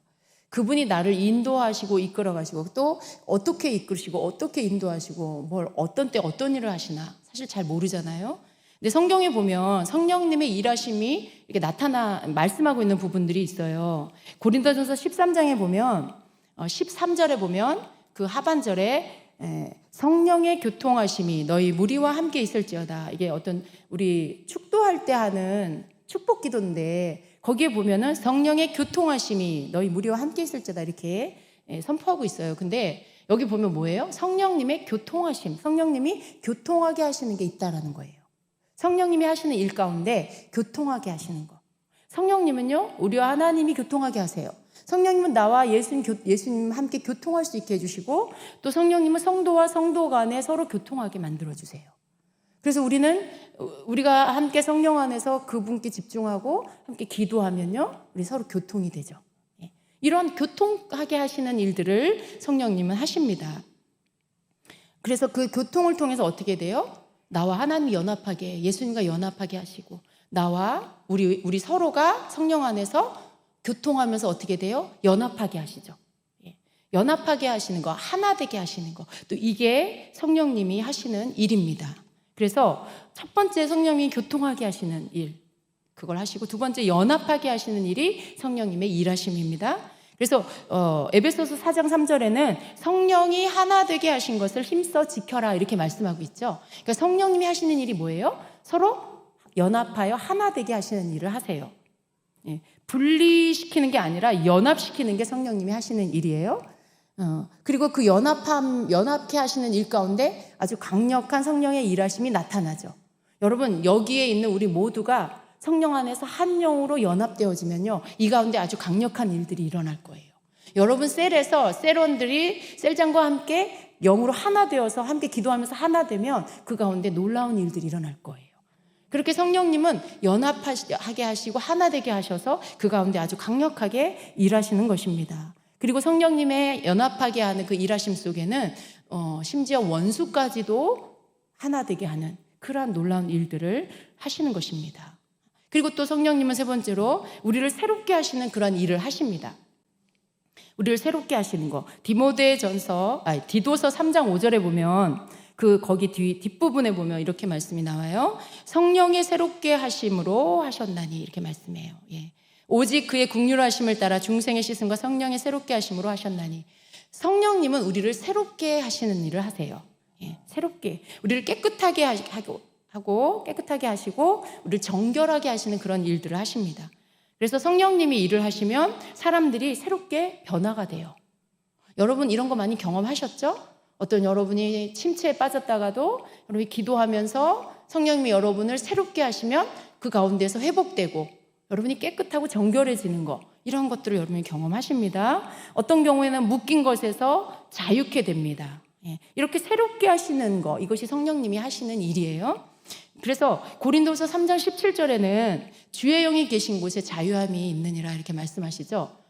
그분이 나를 인도하시고 이끌어가시고 또 어떻게 이끌으시고 어떻게 인도하시고 뭘 어떤 때 어떤 일을 하시나 사실 잘 모르잖아요. 근데 성경에 보면 성령님의 일하심이 이렇게 말씀하고 있는 부분들이 있어요. 고린도전서 13장에 보면 13절에 보면 그 하반절에 성령의 교통하심이 너희 무리와 함께 있을지어다. 이게 어떤 우리 축도할 때 하는 축복 기도인데 거기에 보면은 성령의 교통하심이 너희 무리와 함께 있을지어다 이렇게 선포하고 있어요. 근데 여기 보면 뭐예요? 성령님의 교통하심, 성령님이 교통하게 하시는 게 있다라는 거예요. 성령님이 하시는 일 가운데 교통하게 하시는 거. 성령님은요, 우리와 하나님이 교통하게 하세요. 성령님은 나와 예수님 함께 교통할 수 있게 해주시고 또 성령님은 성도와 성도 간에 서로 교통하게 만들어주세요. 그래서 우리가 함께 성령 안에서 그분께 집중하고 함께 기도하면요, 우리 서로 교통이 되죠. 이런 교통하게 하시는 일들을 성령님은 하십니다. 그래서 그 교통을 통해서 어떻게 돼요? 나와 하나님이 연합하게, 예수님과 연합하게 하시고 나와 우리 서로가 성령 안에서 교통하면서 어떻게 돼요? 연합하게 하시죠. 연합하게 하시는 거, 하나 되게 하시는 거. 또 이게 성령님이 하시는 일입니다. 그래서 첫 번째 성령님이 교통하게 하시는 일, 그걸 하시고 두 번째 연합하게 하시는 일이 성령님의 일하심입니다. 그래서 에베소서 4장 3절에는 성령이 하나 되게 하신 것을 힘써 지켜라 이렇게 말씀하고 있죠. 그러니까 성령님이 하시는 일이 뭐예요? 서로 연합하여 하나 되게 하시는 일을 하세요. 분리시키는 게 아니라 연합시키는 게 성령님이 하시는 일이에요. 그리고 그 연합케 하시는 일 가운데 아주 강력한 성령의 일하심이 나타나죠. 여러분 여기에 있는 우리 모두가 성령 안에서 한 영으로 연합되어지면요, 이 가운데 아주 강력한 일들이 일어날 거예요. 여러분 셀에서 셀장과 함께 영으로 하나 되어서 함께 기도하면서 하나 되면 그 가운데 놀라운 일들이 일어날 거예요. 그렇게 성령님은 연합하게 하시고 하나 되게 하셔서 그 가운데 아주 강력하게 일하시는 것입니다. 그리고 성령님의 연합하게 하는 그 일하심 속에는 심지어 원수까지도 하나 되게 하는 그러한 놀라운 일들을 하시는 것입니다. 그리고 또 성령님은 세 번째로 우리를 새롭게 하시는 그런 일을 하십니다. 우리를 새롭게 하시는 거. 디도서 3장 5절에 보면 거기 뒷부분에 보면 이렇게 말씀이 나와요. 성령의 새롭게 하심으로 하셨나니 이렇게 말씀해요. 예. 오직 그의 긍휼하심을 따라 중생의 씻음과 성령의 새롭게 하심으로 하셨나니 성령님은 우리를 새롭게 하시는 일을 하세요. 예. 새롭게 우리를 깨끗하게 하고 깨끗하게 하시고 우리를 정결하게 하시는 그런 일들을 하십니다. 그래서 성령님이 일을 하시면 사람들이 새롭게 변화가 돼요. 여러분 이런 거 많이 경험하셨죠? 어떤 여러분이 침체에 빠졌다가도 여러분이 기도하면서 성령님이 여러분을 새롭게 하시면 그 가운데서 회복되고 여러분이 깨끗하고 정결해지는 거, 이런 것들을 여러분이 경험하십니다. 어떤 경우에는 묶인 것에서 자유케 됩니다. 이렇게 새롭게 하시는 거, 이것이 성령님이 하시는 일이에요. 그래서 고린도서 3장 17절에는 주의 영이 계신 곳에 자유함이 있느니라 이렇게 말씀하시죠.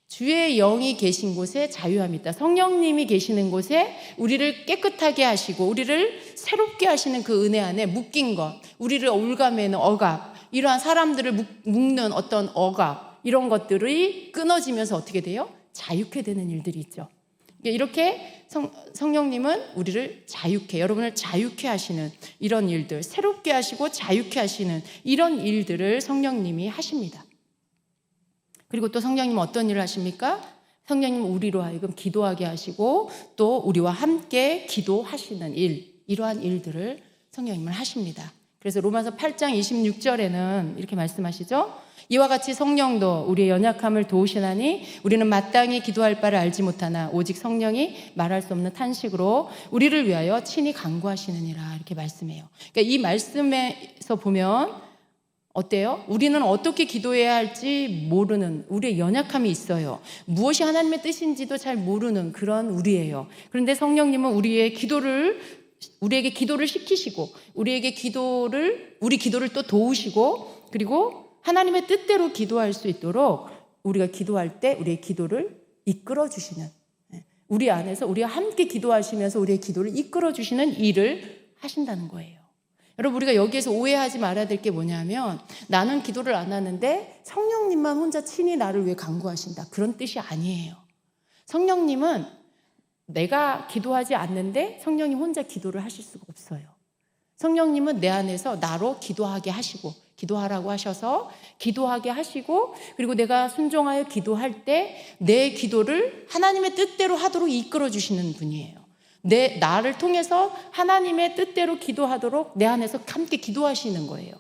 주의 영이 계신 곳에 자유함이 있다. 성령님이 계시는 곳에 우리를 깨끗하게 하시고 우리를 새롭게 하시는 그 은혜 안에 묶인 것, 우리를 올가매는 억압, 이러한 사람들을 묶는 어떤 억압, 이런 것들이 끊어지면서 어떻게 돼요? 자유케 되는 일들이 있죠. 이렇게 성령님은 우리를 자유케, 여러분을 자유케 하시는 이런 일들, 새롭게 하시고 자유케 하시는 이런 일들을 성령님이 하십니다. 그리고 또 성령님은 어떤 일을 하십니까? 성령님은 우리로 하여금 기도하게 하시고 또 우리와 함께 기도하시는 일, 이러한 일들을 성령님은 하십니다. 그래서 로마서 8장 26절에는 이렇게 말씀하시죠. 이와 같이 성령도 우리의 연약함을 도우시나니 우리는 마땅히 기도할 바를 알지 못하나 오직 성령이 말할 수 없는 탄식으로 우리를 위하여 친히 간구하시느니라 이렇게 말씀해요. 그러니까 이 말씀에서 보면 어때요? 우리는 어떻게 기도해야 할지 모르는 우리의 연약함이 있어요. 무엇이 하나님의 뜻인지도 잘 모르는 그런 우리예요. 그런데 성령님은 우리에게 기도를 시키시고 우리 기도를 또 도우시고 그리고 하나님의 뜻대로 기도할 수 있도록 우리가 기도할 때 우리의 기도를 이끌어 주시는, 우리 안에서 우리와 함께 기도하시면서 우리의 기도를 이끌어 주시는 일을 하신다는 거예요. 여러분 우리가 여기에서 오해하지 말아야 될 게 뭐냐면 나는 기도를 안 하는데 성령님만 혼자 친히 나를 위해 간구하신다, 그런 뜻이 아니에요. 성령님은 내가 기도하지 않는데 성령님 혼자 기도를 하실 수가 없어요. 성령님은 내 안에서 나로 기도하게 하시고 기도하라고 하셔서 기도하게 하시고 그리고 내가 순종하여 기도할 때 내 기도를 하나님의 뜻대로 하도록 이끌어 주시는 분이에요. 나를 통해서 하나님의 뜻대로 기도하도록 내 안에서 함께 기도하시는 거예요.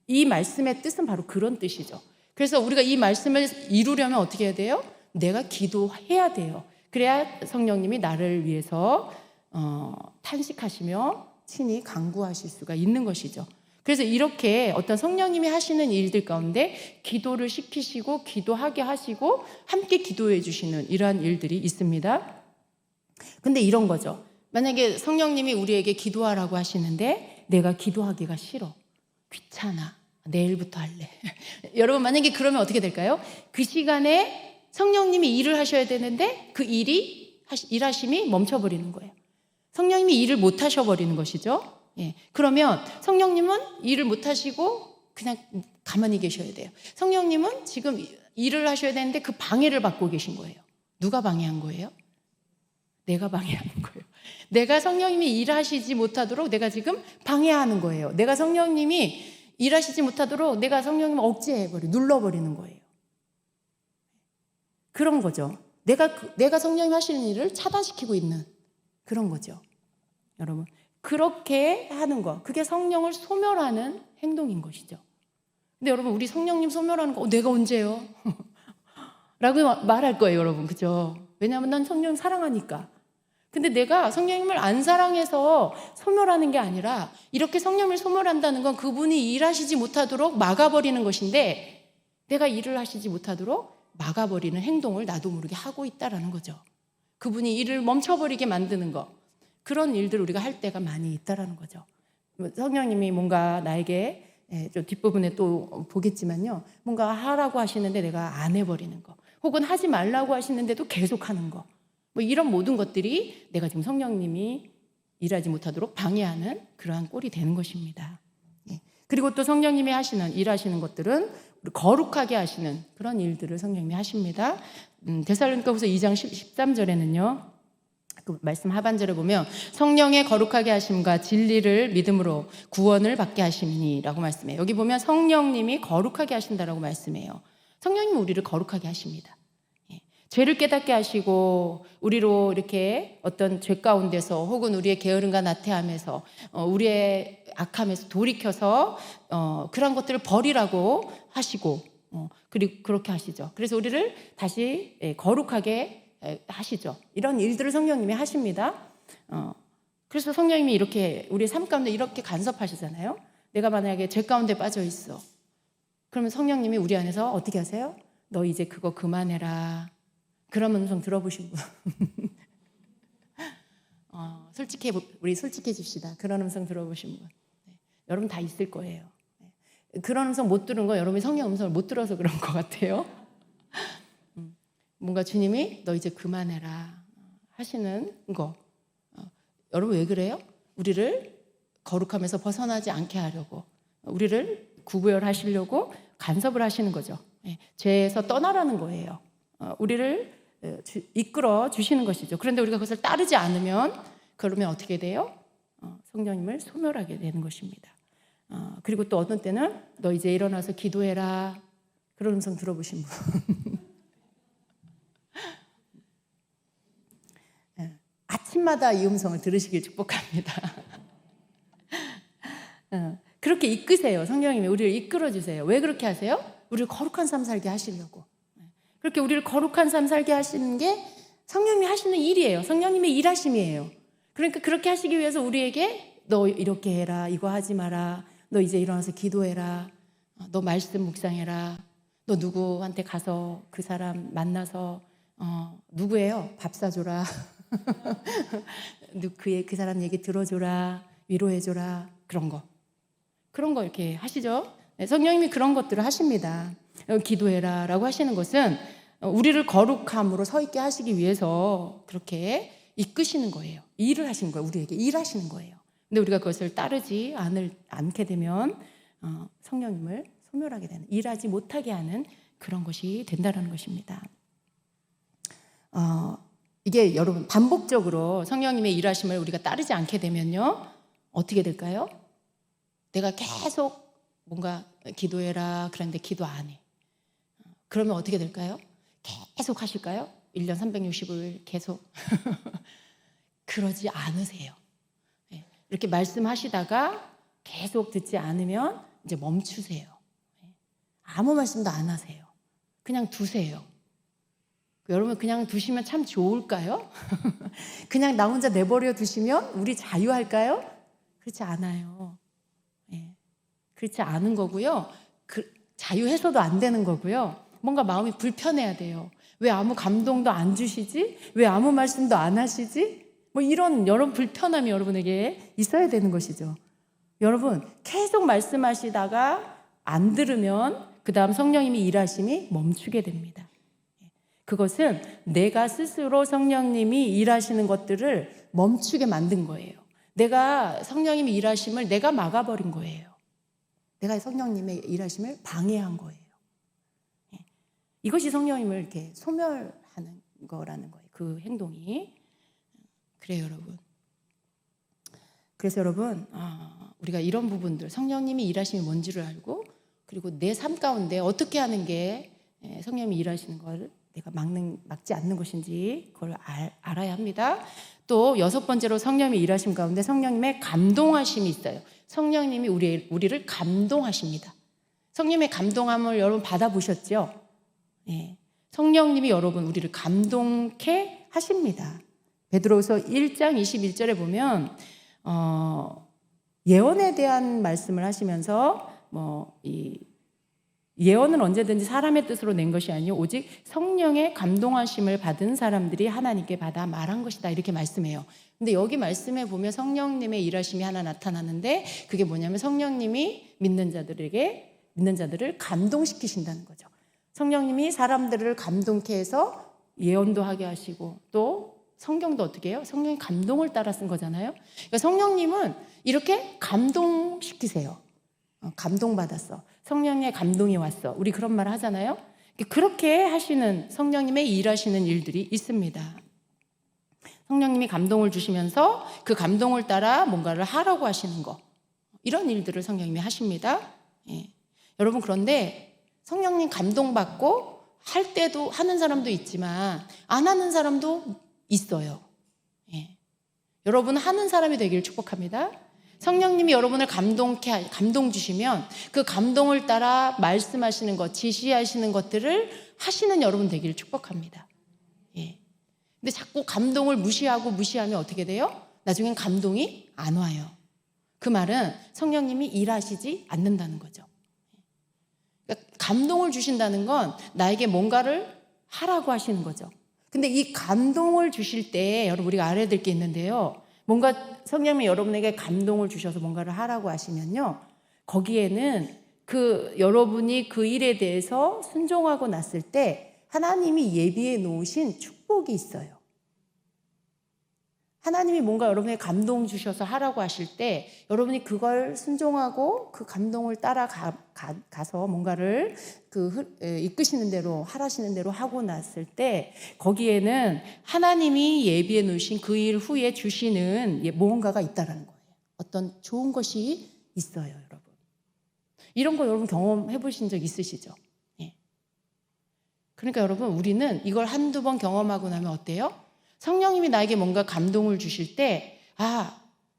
이 말씀의 뜻은 바로 그런 뜻이죠. 그래서 우리가 이 말씀을 이루려면 어떻게 해야 돼요? 내가 기도해야 돼요. 그래야 성령님이 나를 위해서 탄식하시며 친히 간구하실 수가 있는 것이죠. 그래서 이렇게 어떤 성령님이 하시는 일들 가운데 기도를 시키시고 기도하게 하시고 함께 기도해 주시는 이러한 일들이 있습니다. 근데 이런 거죠. 만약에 성령님이 우리에게 기도하라고 하시는데 내가 기도하기가 싫어, 귀찮아, 내일부터 할래. 여러분 만약에 그러면 어떻게 될까요? 그 시간에 성령님이 일을 하셔야 되는데 그 일하심이 멈춰버리는 거예요. 성령님이 일을 못 하셔버리는 것이죠. 예. 그러면 성령님은 일을 못 하시고 그냥 가만히 계셔야 돼요. 성령님은 지금 일을 하셔야 되는데 그 방해를 받고 계신 거예요. 누가 방해한 거예요? 내가 방해하는 거예요. 내가 성령님이 일하시지 못하도록 내가 지금 방해하는 거예요. 내가 성령님이 일하시지 못하도록 내가 성령님을 억제해버려, 눌러버리는 거예요. 그런 거죠. 내가 성령님 하시는 일을 차단시키고 있는 그런 거죠. 여러분, 그렇게 하는 거, 그게 성령을 소멸하는 행동인 것이죠. 근데 여러분, 우리 성령님 소멸하는 거 내가 언제요? 라고 말할 거예요, 여러분. 그죠? 왜냐하면 난 성령 사랑하니까. 근데 내가 성령님을 안 사랑해서 소멸하는 게 아니라 이렇게 성령을 소멸한다는 건 그분이 일하시지 못하도록 막아버리는 것인데 내가 일을 하시지 못하도록 막아버리는 행동을 나도 모르게 하고 있다라는 거죠. 그분이 일을 멈춰버리게 만드는 거, 그런 일들을 우리가 할 때가 많이 있다라는 거죠. 성령님이 뭔가 나에게 좀 뒷부분에 또 보겠지만요, 뭔가 하라고 하시는데 내가 안 해버리는 거, 혹은 하지 말라고 하시는데도 계속하는 거, 뭐 이런 모든 것들이 내가 지금 성령님이 일하지 못하도록 방해하는 그러한 꼴이 되는 것입니다. 그리고 또 성령님이 일하시는 것들은 거룩하게 하시는 그런 일들을 성령님이 하십니다. 데살로니가후서 2장 13절에는요 그 말씀 하반절에 보면 성령의 거룩하게 하심과 진리를 믿음으로 구원을 받게 하심이니라고 말씀해요. 여기 보면 성령님이 거룩하게 하신다라고 말씀해요. 성령님이 우리를 거룩하게 하십니다. 죄를 깨닫게 하시고 우리로 이렇게 어떤 죄 가운데서 혹은 우리의 게으름과 나태함에서 우리의 악함에서 돌이켜서 그런 것들을 버리라고 하시고 그리고 그렇게 하시죠. 그래서 우리를 다시 거룩하게 하시죠. 이런 일들을 성령님이 하십니다. 그래서 성령님이 이렇게 우리의 삶 가운데 이렇게 간섭하시잖아요. 내가 만약에 죄 가운데 빠져 있어. 그러면 성령님이 우리 안에서 어떻게 하세요? 너 이제 그거 그만해라. 그런 음성 들어보신 분? 우리 솔직해집시다. 그런 음성 들어보신 분? 네. 여러분 다 있을 거예요. 네. 그런 음성 못 들은 거 여러분이 성령 음성을 못 들어서 그런 것 같아요. 뭔가 주님이 너 이제 그만해라 하시는 거. 여러분 왜 그래요? 우리를 거룩함에서 벗어나지 않게 하려고, 우리를 구별하시려고 간섭을 하시는 거죠. 네. 죄에서 떠나라는 거예요. 우리를 이끌어 주시는 것이죠. 그런데 우리가 그것을 따르지 않으면 그러면 어떻게 돼요? 성령님을 소멸하게 되는 것입니다. 그리고 또 어떤 때는 너 이제 일어나서 기도해라. 그런 음성 들어보신 분? 아침마다 이 음성을 들으시길 축복합니다. 그렇게 이끄세요. 성령님이 우리를 이끌어 주세요. 왜 그렇게 하세요? 우리를 거룩한 삶 살게 하시려고. 그렇게 우리를 거룩한 삶 살게 하시는 게 성령님이 하시는 일이에요. 성령님의 일하심이에요. 그러니까 그렇게 하시기 위해서 우리에게 너 이렇게 해라, 이거 하지 마라, 너 이제 일어나서 기도해라, 너 말씀 묵상해라, 너 누구한테 가서 그 사람 만나서 누구예요? 밥 사줘라, 그 사람 얘기 들어줘라, 위로해줘라, 그런 거 이렇게 하시죠. 네, 성령님이 그런 것들을 하십니다. 기도해라 라고 하시는 것은 우리를 거룩함으로 서 있게 하시기 위해서 그렇게 이끄시는 거예요. 일을 하시는 거예요. 우리에게 일하시는 거예요. 근데 우리가 그것을 따르지 않게 되면 성령님을 소멸하게 되는, 일하지 못하게 하는 그런 것이 된다는 것입니다. 이게 여러분 반복적으로 성령님의 일하심을 우리가 따르지 않게 되면요 어떻게 될까요? 내가 계속 뭔가 기도해라 그런데 기도 안 해. 그러면 어떻게 될까요? 계속 하실까요? 1년 365일 계속? 그러지 않으세요. 이렇게 말씀하시다가 계속 듣지 않으면 이제 멈추세요. 아무 말씀도 안 하세요. 그냥 두세요. 여러분 그냥 두시면 참 좋을까요? 그냥 나 혼자 내버려 두시면 우리 자유할까요? 그렇지 않아요. 그렇지 않은 거고요. 자유해서도 안 되는 거고요. 뭔가 마음이 불편해야 돼요. 왜 아무 감동도 안 주시지? 왜 아무 말씀도 안 하시지? 뭐 이런 여러 불편함이 여러분에게 있어야 되는 것이죠. 여러분 계속 말씀하시다가 안 들으면 그 다음 성령님이 일하심이 멈추게 됩니다. 그것은 내가 스스로 성령님이 일하시는 것들을 멈추게 만든 거예요. 내가 성령님이 일하심을 내가 막아버린 거예요. 내가 성령님의 일하심을 방해한 거예요. 이것이 성령님을 이렇게 소멸하는 거라는 거예요. 그 행동이. 그래요, 여러분. 그래서 여러분, 우리가 이런 부분들, 성령님이 일하심이 뭔지를 알고, 그리고 내 삶 가운데 어떻게 하는 게 성령님이 일하시는 걸 내가 막지 않는 것인지 그걸 알아야 합니다. 또 6번째로 성령님의 일하심 가운데 성령님의 감동하심이 있어요. 성령님이 우리를 감동하십니다. 성령님의 감동함을 여러분 받아보셨죠? 예. 성령님이 여러분 우리를 감동케 하십니다. 베드로후서 1장 21절에 보면 예언에 대한 말씀을 하시면서 이 예언은 언제든지 사람의 뜻으로 낸 것이 아니요 오직 성령의 감동하심을 받은 사람들이 하나님께 받아 말한 것이다 이렇게 말씀해요. 근데 여기 말씀에 보면 성령님의 일하심이 하나 나타나는데 그게 뭐냐면 성령님이 믿는 자들을 감동시키신다는 거죠. 성령님이 사람들을 감동케 해서 예언도 하게 하시고 또 성경도 어떻게 해요? 성령이 감동을 따라 쓴 거잖아요. 그러니까 성령님은 이렇게 감동시키세요. 감동받았어. 성령의 감동이 왔어. 우리 그런 말 하잖아요. 그렇게 하시는 성령님의 일하시는 일들이 있습니다. 성령님이 감동을 주시면서 그 감동을 따라 뭔가를 하라고 하시는 거, 이런 일들을 성령님이 하십니다. 예. 여러분, 그런데 성령님 감동받고 할 때도 하는 사람도 있지만 안 하는 사람도 있어요. 예. 여러분, 하는 사람이 되기를 축복합니다. 성령님이 여러분을 감동 주시면 그 감동을 따라 말씀하시는 것, 지시하시는 것들을 하시는 여러분 되기를 축복합니다. 예. 근데 자꾸 감동을 무시하면 어떻게 돼요? 나중엔 감동이 안 와요. 그 말은 성령님이 일하시지 않는다는 거죠. 그러니까 감동을 주신다는 건 나에게 뭔가를 하라고 하시는 거죠. 근데 이 감동을 주실 때 여러분, 우리가 알아야 될 게 있는데요. 뭔가 성령님이 여러분에게 감동을 주셔서 뭔가를 하라고 하시면요, 거기에는 여러분이 그 일에 대해서 순종하고 났을 때 하나님이 예비해 놓으신 축복이 있어요. 하나님이 뭔가 여러분에게 감동 주셔서 하라고 하실 때 여러분이 그걸 순종하고 그 감동을 따라가서 뭔가를 이끄시는 대로, 하라시는 대로 하고 났을 때 거기에는 하나님이 예비해 놓으신 그 일 후에 주시는 무언가가 있다라는 거예요. 어떤 좋은 것이 있어요, 여러분. 이런 거 여러분 경험해 보신 적 있으시죠? 예. 그러니까 여러분, 우리는 이걸 한두 번 경험하고 나면 어때요? 성령님이 나에게 뭔가 감동을 주실 때,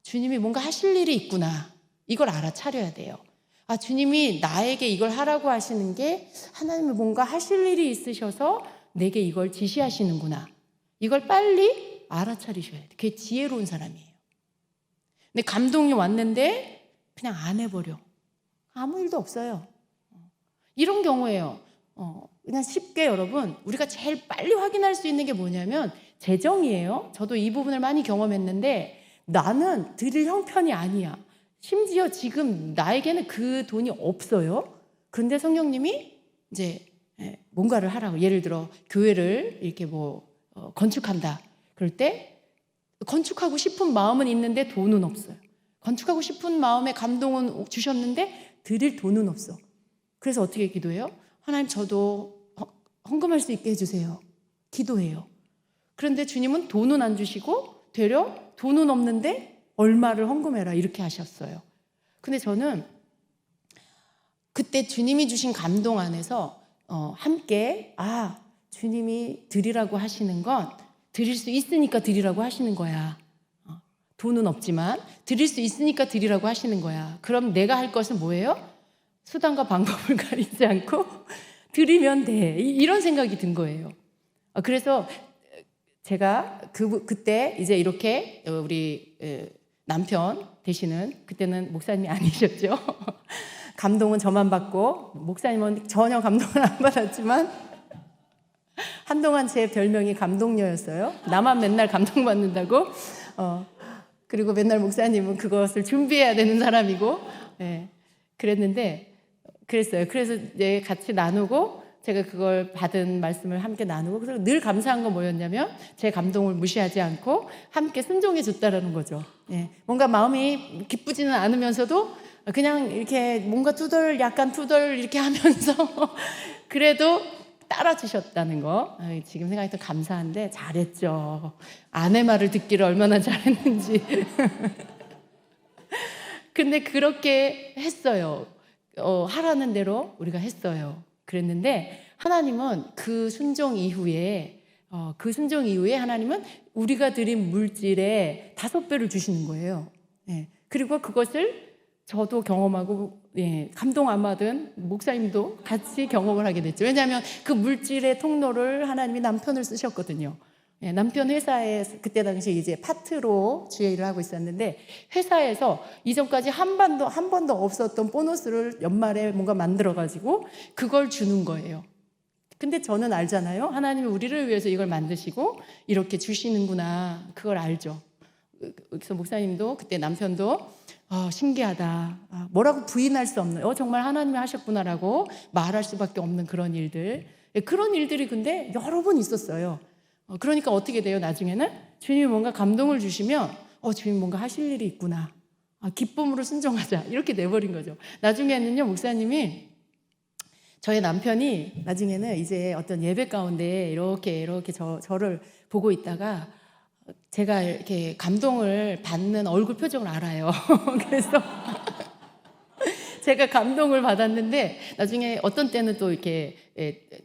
주님이 뭔가 하실 일이 있구나, 이걸 알아차려야 돼요. 주님이 나에게 이걸 하라고 하시는 게 하나님이 뭔가 하실 일이 있으셔서 내게 이걸 지시하시는구나, 이걸 빨리 알아차리셔야 돼요. 그게 지혜로운 사람이에요. 근데 감동이 왔는데 그냥 안 해버려. 아무 일도 없어요. 이런 경우에요. 그냥 쉽게 여러분, 우리가 제일 빨리 확인할 수 있는 게 뭐냐면 재정이에요. 저도 이 부분을 많이 경험했는데 나는 드릴 형편이 아니야. 심지어 지금 나에게는 그 돈이 없어요. 그런데 성령님이 이제 뭔가를 하라고, 예를 들어 교회를 이렇게 건축한다. 그럴 때 건축하고 싶은 마음은 있는데 돈은 없어요. 건축하고 싶은 마음에 감동은 주셨는데 드릴 돈은 없어. 그래서 어떻게 기도해요? 하나님, 저도 헌금할 수 있게 해주세요. 기도해요. 그런데 주님은 돈은 안 주시고 되려 돈은 없는데 얼마를 헌금해라, 이렇게 하셨어요. 근데 저는 그때 주님이 주신 감동 안에서 함께 주님이 드리라고 하시는 건 드릴 수 있으니까 드리라고 하시는 거야. 돈은 없지만 드릴 수 있으니까 드리라고 하시는 거야. 그럼 내가 할 것은 뭐예요? 수단과 방법을 가리지 않고 드리면 돼. 이런 생각이 든 거예요. 그래서 제가 그때 이제 이렇게 우리 남편 되시는, 그때는 목사님이 아니셨죠. 감동은 저만 받고 목사님은 전혀 감동을 안 받았지만 한동안 제 별명이 감동녀였어요. 나만 맨날 감동받는다고. 그리고 맨날 목사님은 그것을 준비해야 되는 사람이고, 그랬어요. 그래서 이제 같이 나누고 제가 그걸 받은 말씀을 함께 나누고, 그래서 늘 감사한 건 뭐였냐면 제 감동을 무시하지 않고 함께 순종해 줬다라는 거죠. 뭔가 마음이 기쁘지는 않으면서도 그냥 이렇게 뭔가 약간 투덜 이렇게 하면서 그래도 따라주셨다는 거, 지금 생각해도 감사한데 잘했죠. 아내 말을 듣기를 얼마나 잘했는지. 근데 그렇게 했어요. 하라는 대로 우리가 했어요. 그랬는데 하나님은 그 순종 이후에 하나님은 우리가 드린 물질의 5배를 주시는 거예요. 그리고 그것을 저도 경험하고, 감동 안 받은 목사님도 같이 경험을 하게 됐죠. 왜냐하면 그 물질의 통로를 하나님이 남편을 쓰셨거든요. 남편 회사에 그때 당시 이제 파트로 주의 일을 하고 있었는데, 회사에서 이전까지 한 번도 없었던 보너스를 연말에 뭔가 만들어가지고 그걸 주는 거예요. 근데 저는 알잖아요. 하나님이 우리를 위해서 이걸 만드시고 이렇게 주시는구나. 그걸 알죠. 그래서 목사님도 그때 남편도 신기하다. 뭐라고 부인할 수 없는, 정말 하나님이 하셨구나라고 말할 수밖에 없는 그런 일들이 근데 여러 번 있었어요. 그러니까 어떻게 돼요? 나중에는 주님이 뭔가 감동을 주시면 주님이 뭔가 하실 일이 있구나. 기쁨으로 순종하자. 이렇게 돼버린 거죠. 나중에는요, 목사님이, 저의 남편이 나중에는 이제 어떤 예배 가운데 이렇게 저를 보고 있다가 제가 이렇게 감동을 받는 얼굴 표정을 알아요. 그래서 제가 감동을 받았는데 나중에 어떤 때는 또 이렇게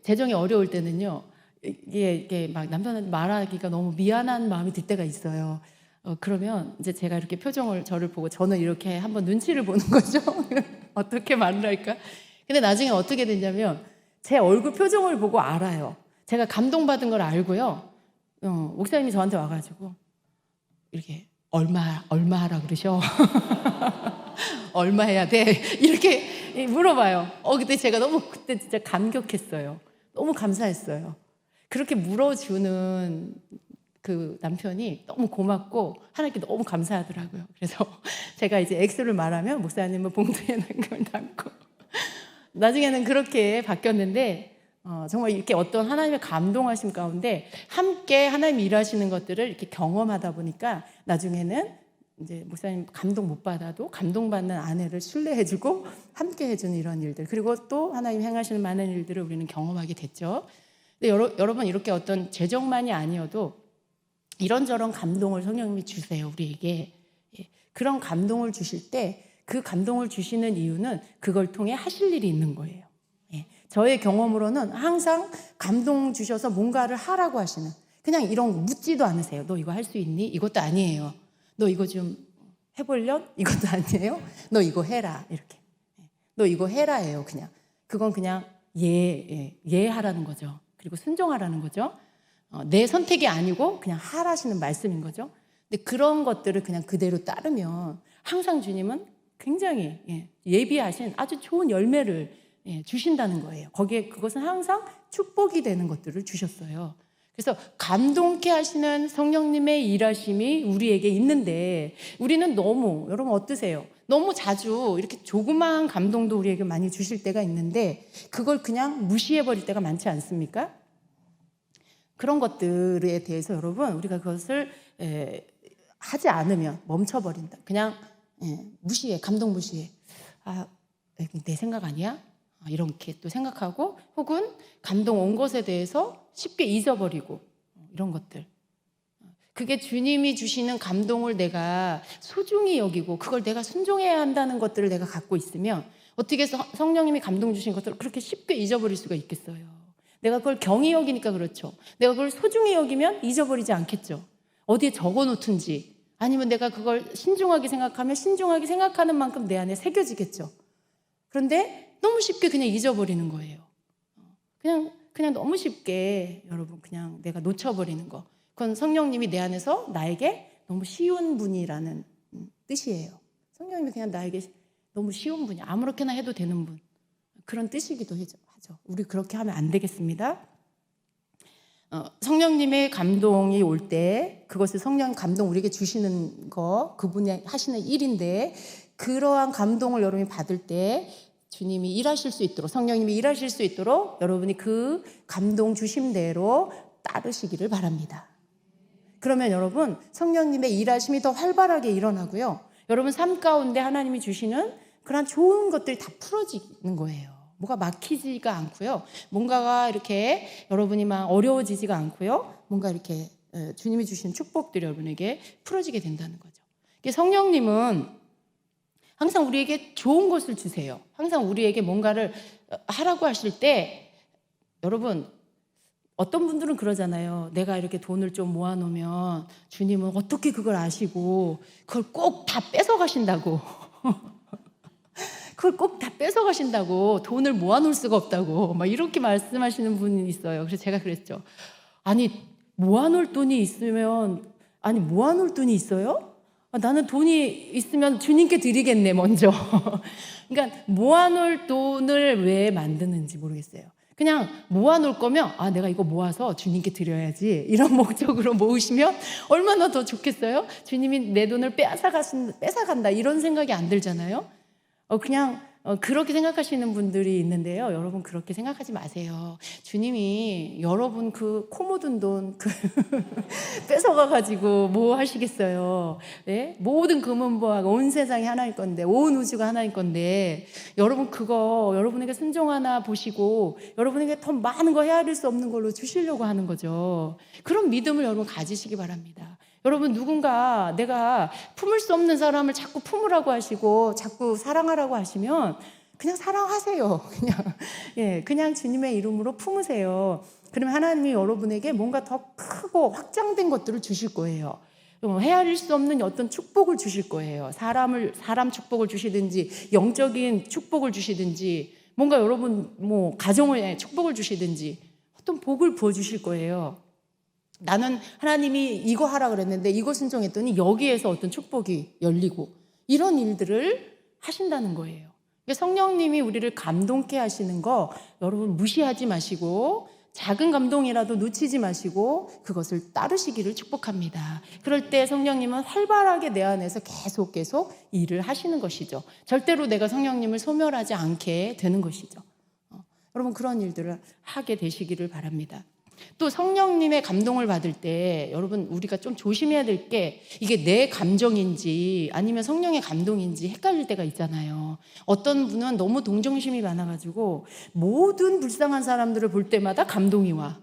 재정이 어려울 때는요. 이게 막 남편한테 말하기가 너무 미안한 마음이 들 때가 있어요. 그러면 이제 제가 이렇게 표정을 저를 보고 저는 이렇게 한번 눈치를 보는 거죠. 어떻게 말을 할까? 근데 나중에 어떻게 되냐면 제 얼굴 표정을 보고 알아요. 제가 감동받은 걸 알고요. 목사님이 저한테 와가지고 이렇게 얼마라 그러셔. 얼마 해야 돼? 이렇게 물어봐요. 근데 제가 너무 그때 진짜 감격했어요. 너무 감사했어요. 그렇게 물어주는 그 남편이 너무 고맙고 하나님께 너무 감사하더라고요. 그래서 제가 이제 액수를 말하면 목사님은 봉투에 걸 담고 나중에는 그렇게 바뀌었는데 정말 이렇게 어떤 하나님의 감동하심 가운데 함께 하나님이 일하시는 것들을 이렇게 경험하다 보니까 나중에는 이제 목사님 감동 못 받아도 감동받는 아내를 신뢰해주고 함께 해주는 이런 일들, 그리고 또 하나님 행하시는 많은 일들을 우리는 경험하게 됐죠. 근데 여러분 이렇게 어떤 재정만이 아니어도 이런저런 감동을 성령님이 주세요, 우리에게. 그런 감동을 주실 때 그 감동을 주시는 이유는 그걸 통해 하실 일이 있는 거예요. 저의 경험으로는 항상 감동 주셔서 뭔가를 하라고 하시는, 그냥 이런 거 묻지도 않으세요. 너 이거 할 수 있니? 이것도 아니에요. 너 이거 좀 해볼려? 이것도 아니에요. 너 이거 해라, 이렇게. 너 이거 해라예요. 그냥 그건 그냥 하라는 거죠. 그리고 순종하라는 거죠. 내 선택이 아니고 그냥 하라시는 말씀인 거죠. 근데 그런 것들을 그냥 그대로 따르면 항상 주님은 굉장히 예비하신 아주 좋은 열매를 주신다는 거예요. 거기에 그것은 항상 축복이 되는 것들을 주셨어요. 그래서 감동케 하시는 성령님의 일하심이 우리에게 있는데 우리는 너무, 여러분 어떠세요? 너무 자주 이렇게 조그마한 감동도 우리에게 많이 주실 때가 있는데 그걸 그냥 무시해버릴 때가 많지 않습니까? 그런 것들에 대해서 여러분 우리가 그것을 하지 않으면 멈춰버린다. 그냥 무시해, 감동 무시해. 내 생각 아니야? 이렇게 또 생각하고, 혹은 감동 온 것에 대해서 쉽게 잊어버리고, 이런 것들. 그게 주님이 주시는 감동을 내가 소중히 여기고 그걸 내가 순종해야 한다는 것들을 내가 갖고 있으면 어떻게 해서 성령님이 감동 주신 것들을 그렇게 쉽게 잊어버릴 수가 있겠어요. 내가 그걸 경히 여기니까 그렇죠. 내가 그걸 소중히 여기면 잊어버리지 않겠죠. 어디에 적어놓든지 아니면 내가 그걸 신중하게 생각하면 신중하게 생각하는 만큼 내 안에 새겨지겠죠. 그런데 너무 쉽게 그냥 잊어버리는 거예요. 그냥 너무 쉽게 여러분 그냥 내가 놓쳐버리는 거. 그건 성령님이 내 안에서 나에게 너무 쉬운 분이라는 뜻이에요. 성령님이 그냥 나에게 너무 쉬운 분이, 아무렇게나 해도 되는 분, 그런 뜻이기도 하죠. 우리 그렇게 하면 안 되겠습니다. 성령님의 감동이 올 때 그것을 성령 감동 우리에게 주시는 거, 그분이 하시는 일인데 그러한 감동을 여러분이 받을 때 주님이 일하실 수 있도록, 성령님이 일하실 수 있도록 여러분이 그 감동 주심대로 따르시기를 바랍니다. 그러면 여러분 성령님의 일하심이 더 활발하게 일어나고요. 여러분 삶 가운데 하나님이 주시는 그런 좋은 것들이 다 풀어지는 거예요. 뭐가 막히지가 않고요. 뭔가가 이렇게 여러분이 막 어려워지지가 않고요. 뭔가 이렇게 주님이 주신 축복들이 여러분에게 풀어지게 된다는 거죠. 성령님은 항상 우리에게 좋은 것을 주세요. 항상 우리에게 뭔가를 하라고 하실 때 여러분 어떤 분들은 그러잖아요. 내가 이렇게 돈을 좀 모아놓으면 주님은 어떻게 그걸 아시고 그걸 꼭 다 뺏어가신다고. 그걸 꼭 다 뺏어가신다고, 돈을 모아놓을 수가 없다고 막 이렇게 말씀하시는 분이 있어요. 그래서 제가 그랬죠. 아니 모아놓을 돈이 있으면, 아니 모아놓을 돈이 있어요? 나는 돈이 있으면 주님께 드리겠네 먼저. 그러니까 모아놓을 돈을 왜 만드는지 모르겠어요. 그냥 모아놓을 거면 내가 이거 모아서 주님께 드려야지 이런 목적으로 모으시면 얼마나 더 좋겠어요? 주님이 내 돈을 뺏어간다 이런 생각이 안 들잖아요. 그냥 그렇게 생각하시는 분들이 있는데요. 여러분 그렇게 생각하지 마세요. 주님이 여러분 그 코 묻은 돈 뺏어가가지고 뭐 하시겠어요. 네? 모든 금은보화가 온 세상이 하나일 건데, 온 우주가 하나일 건데 여러분 그거 여러분에게 순종하나 보시고 여러분에게 더 많은 거 헤아릴 수 없는 걸로 주시려고 하는 거죠. 그런 믿음을 여러분 가지시기 바랍니다. 여러분, 누군가 내가 품을 수 없는 사람을 자꾸 품으라고 하시고 자꾸 사랑하라고 하시면 그냥 사랑하세요. 그냥 주님의 이름으로 품으세요. 그러면 하나님이 여러분에게 뭔가 더 크고 확장된 것들을 주실 거예요. 헤아릴 수 없는 어떤 축복을 주실 거예요. 사람 축복을 주시든지, 영적인 축복을 주시든지, 뭔가 여러분 가정에 축복을 주시든지 어떤 복을 부어주실 거예요. 나는 하나님이 이거 하라 그랬는데 이거 순종했더니 여기에서 어떤 축복이 열리고, 이런 일들을 하신다는 거예요. 성령님이 우리를 감동케 하시는 거 여러분 무시하지 마시고, 작은 감동이라도 놓치지 마시고 그것을 따르시기를 축복합니다. 그럴 때 성령님은 활발하게 내 안에서 계속 일을 하시는 것이죠. 절대로 내가 성령님을 소멸하지 않게 되는 것이죠. 여러분, 그런 일들을 하게 되시기를 바랍니다. 또 성령님의 감동을 받을 때 여러분, 우리가 좀 조심해야 될 게, 이게 내 감정인지 아니면 성령의 감동인지 헷갈릴 때가 있잖아요. 어떤 분은 너무 동정심이 많아가지고 모든 불쌍한 사람들을 볼 때마다 감동이 와.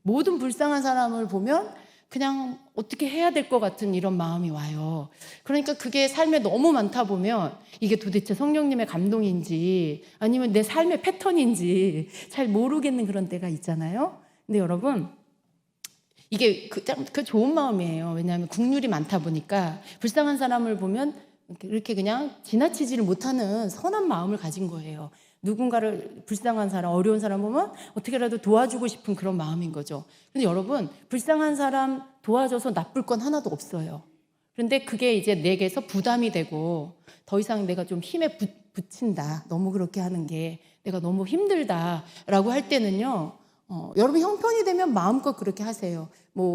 모든 불쌍한 사람을 보면 그냥 어떻게 해야 될 것 같은 이런 마음이 와요. 그러니까 그게 삶에 너무 많다 보면 이게 도대체 성령님의 감동인지 아니면 내 삶의 패턴인지 잘 모르겠는 그런 때가 있잖아요. 근데 여러분, 이게 그 좋은 마음이에요. 왜냐하면 국률이 많다 보니까 불쌍한 사람을 보면 이렇게 그냥 지나치지를 못하는 선한 마음을 가진 거예요. 누군가를, 불쌍한 사람, 어려운 사람 보면 어떻게라도 도와주고 싶은 그런 마음인 거죠. 근데 여러분, 불쌍한 사람 도와줘서 나쁠 건 하나도 없어요. 그런데 그게 이제 내게서 부담이 되고 더 이상 내가 좀 힘에 붙인다, 너무 그렇게 하는 게 내가 너무 힘들다라고 할 때는요, 여러분 형편이 되면 마음껏 그렇게 하세요.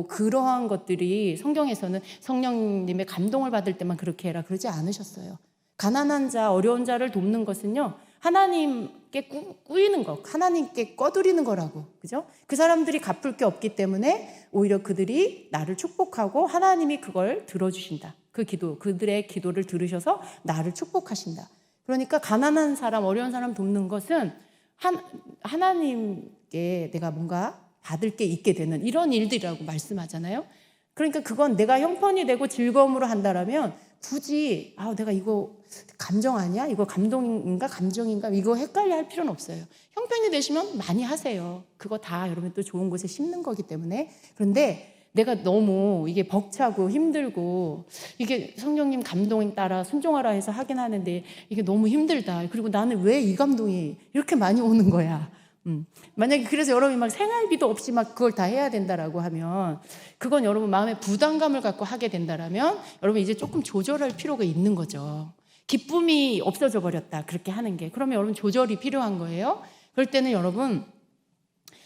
그러한 것들이 성경에서는 성령님의 감동을 받을 때만 그렇게 해라 그러지 않으셨어요. 가난한 자, 어려운 자를 돕는 것은요, 하나님께 꾸이는 거, 하나님께 꺼드리는 거라고, 그죠? 그 사람들이 갚을 게 없기 때문에 오히려 그들이 나를 축복하고 하나님이 그걸 들어주신다. 그들의 기도를 들으셔서 나를 축복하신다. 그러니까 가난한 사람, 어려운 사람 돕는 것은 하나님께 내가 뭔가 받을 게 있게 되는 이런 일들이라고 말씀하잖아요. 그러니까 그건 내가 형편이 되고 즐거움으로 한다라면 굳이 내가 이거 감정 아니야? 이거 감동인가 감정인가? 이거 헷갈려 할 필요는 없어요. 형편이 되시면 많이 하세요. 그거 다 여러분 또 좋은 곳에 심는 거기 때문에. 그런데 내가 너무 이게 벅차고 힘들고 이게 성령님 감동에 따라 순종하라 해서 하긴 하는데 이게 너무 힘들다. 그리고 나는 왜 이 감동이 이렇게 많이 오는 거야? 만약에 그래서 여러분이 막 생활비도 없이 막 그걸 다 해야 된다라고 하면 그건 여러분 마음에 부담감을 갖고 하게 된다라면 여러분 이제 조금 조절할 필요가 있는 거죠. 기쁨이 없어져 버렸다, 그렇게 하는 게. 그러면 여러분 조절이 필요한 거예요. 그럴 때는 여러분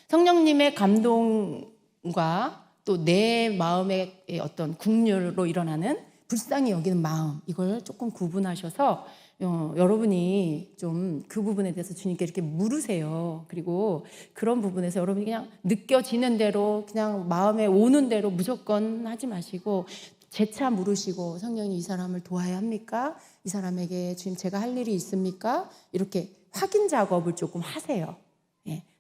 성령님의 감동과 또 내 마음의 어떤 국률로 일어나는 불쌍히 여기는 마음, 이걸 조금 구분하셔서 여러분이 좀 그 부분에 대해서 주님께 이렇게 물으세요. 그리고 그런 부분에서 여러분이 그냥 느껴지는 대로, 그냥 마음에 오는 대로 무조건 하지 마시고 재차 물으시고, 성령님 이 사람을 도와야 합니까? 이 사람에게 주님 제가 할 일이 있습니까? 이렇게 확인 작업을 조금 하세요.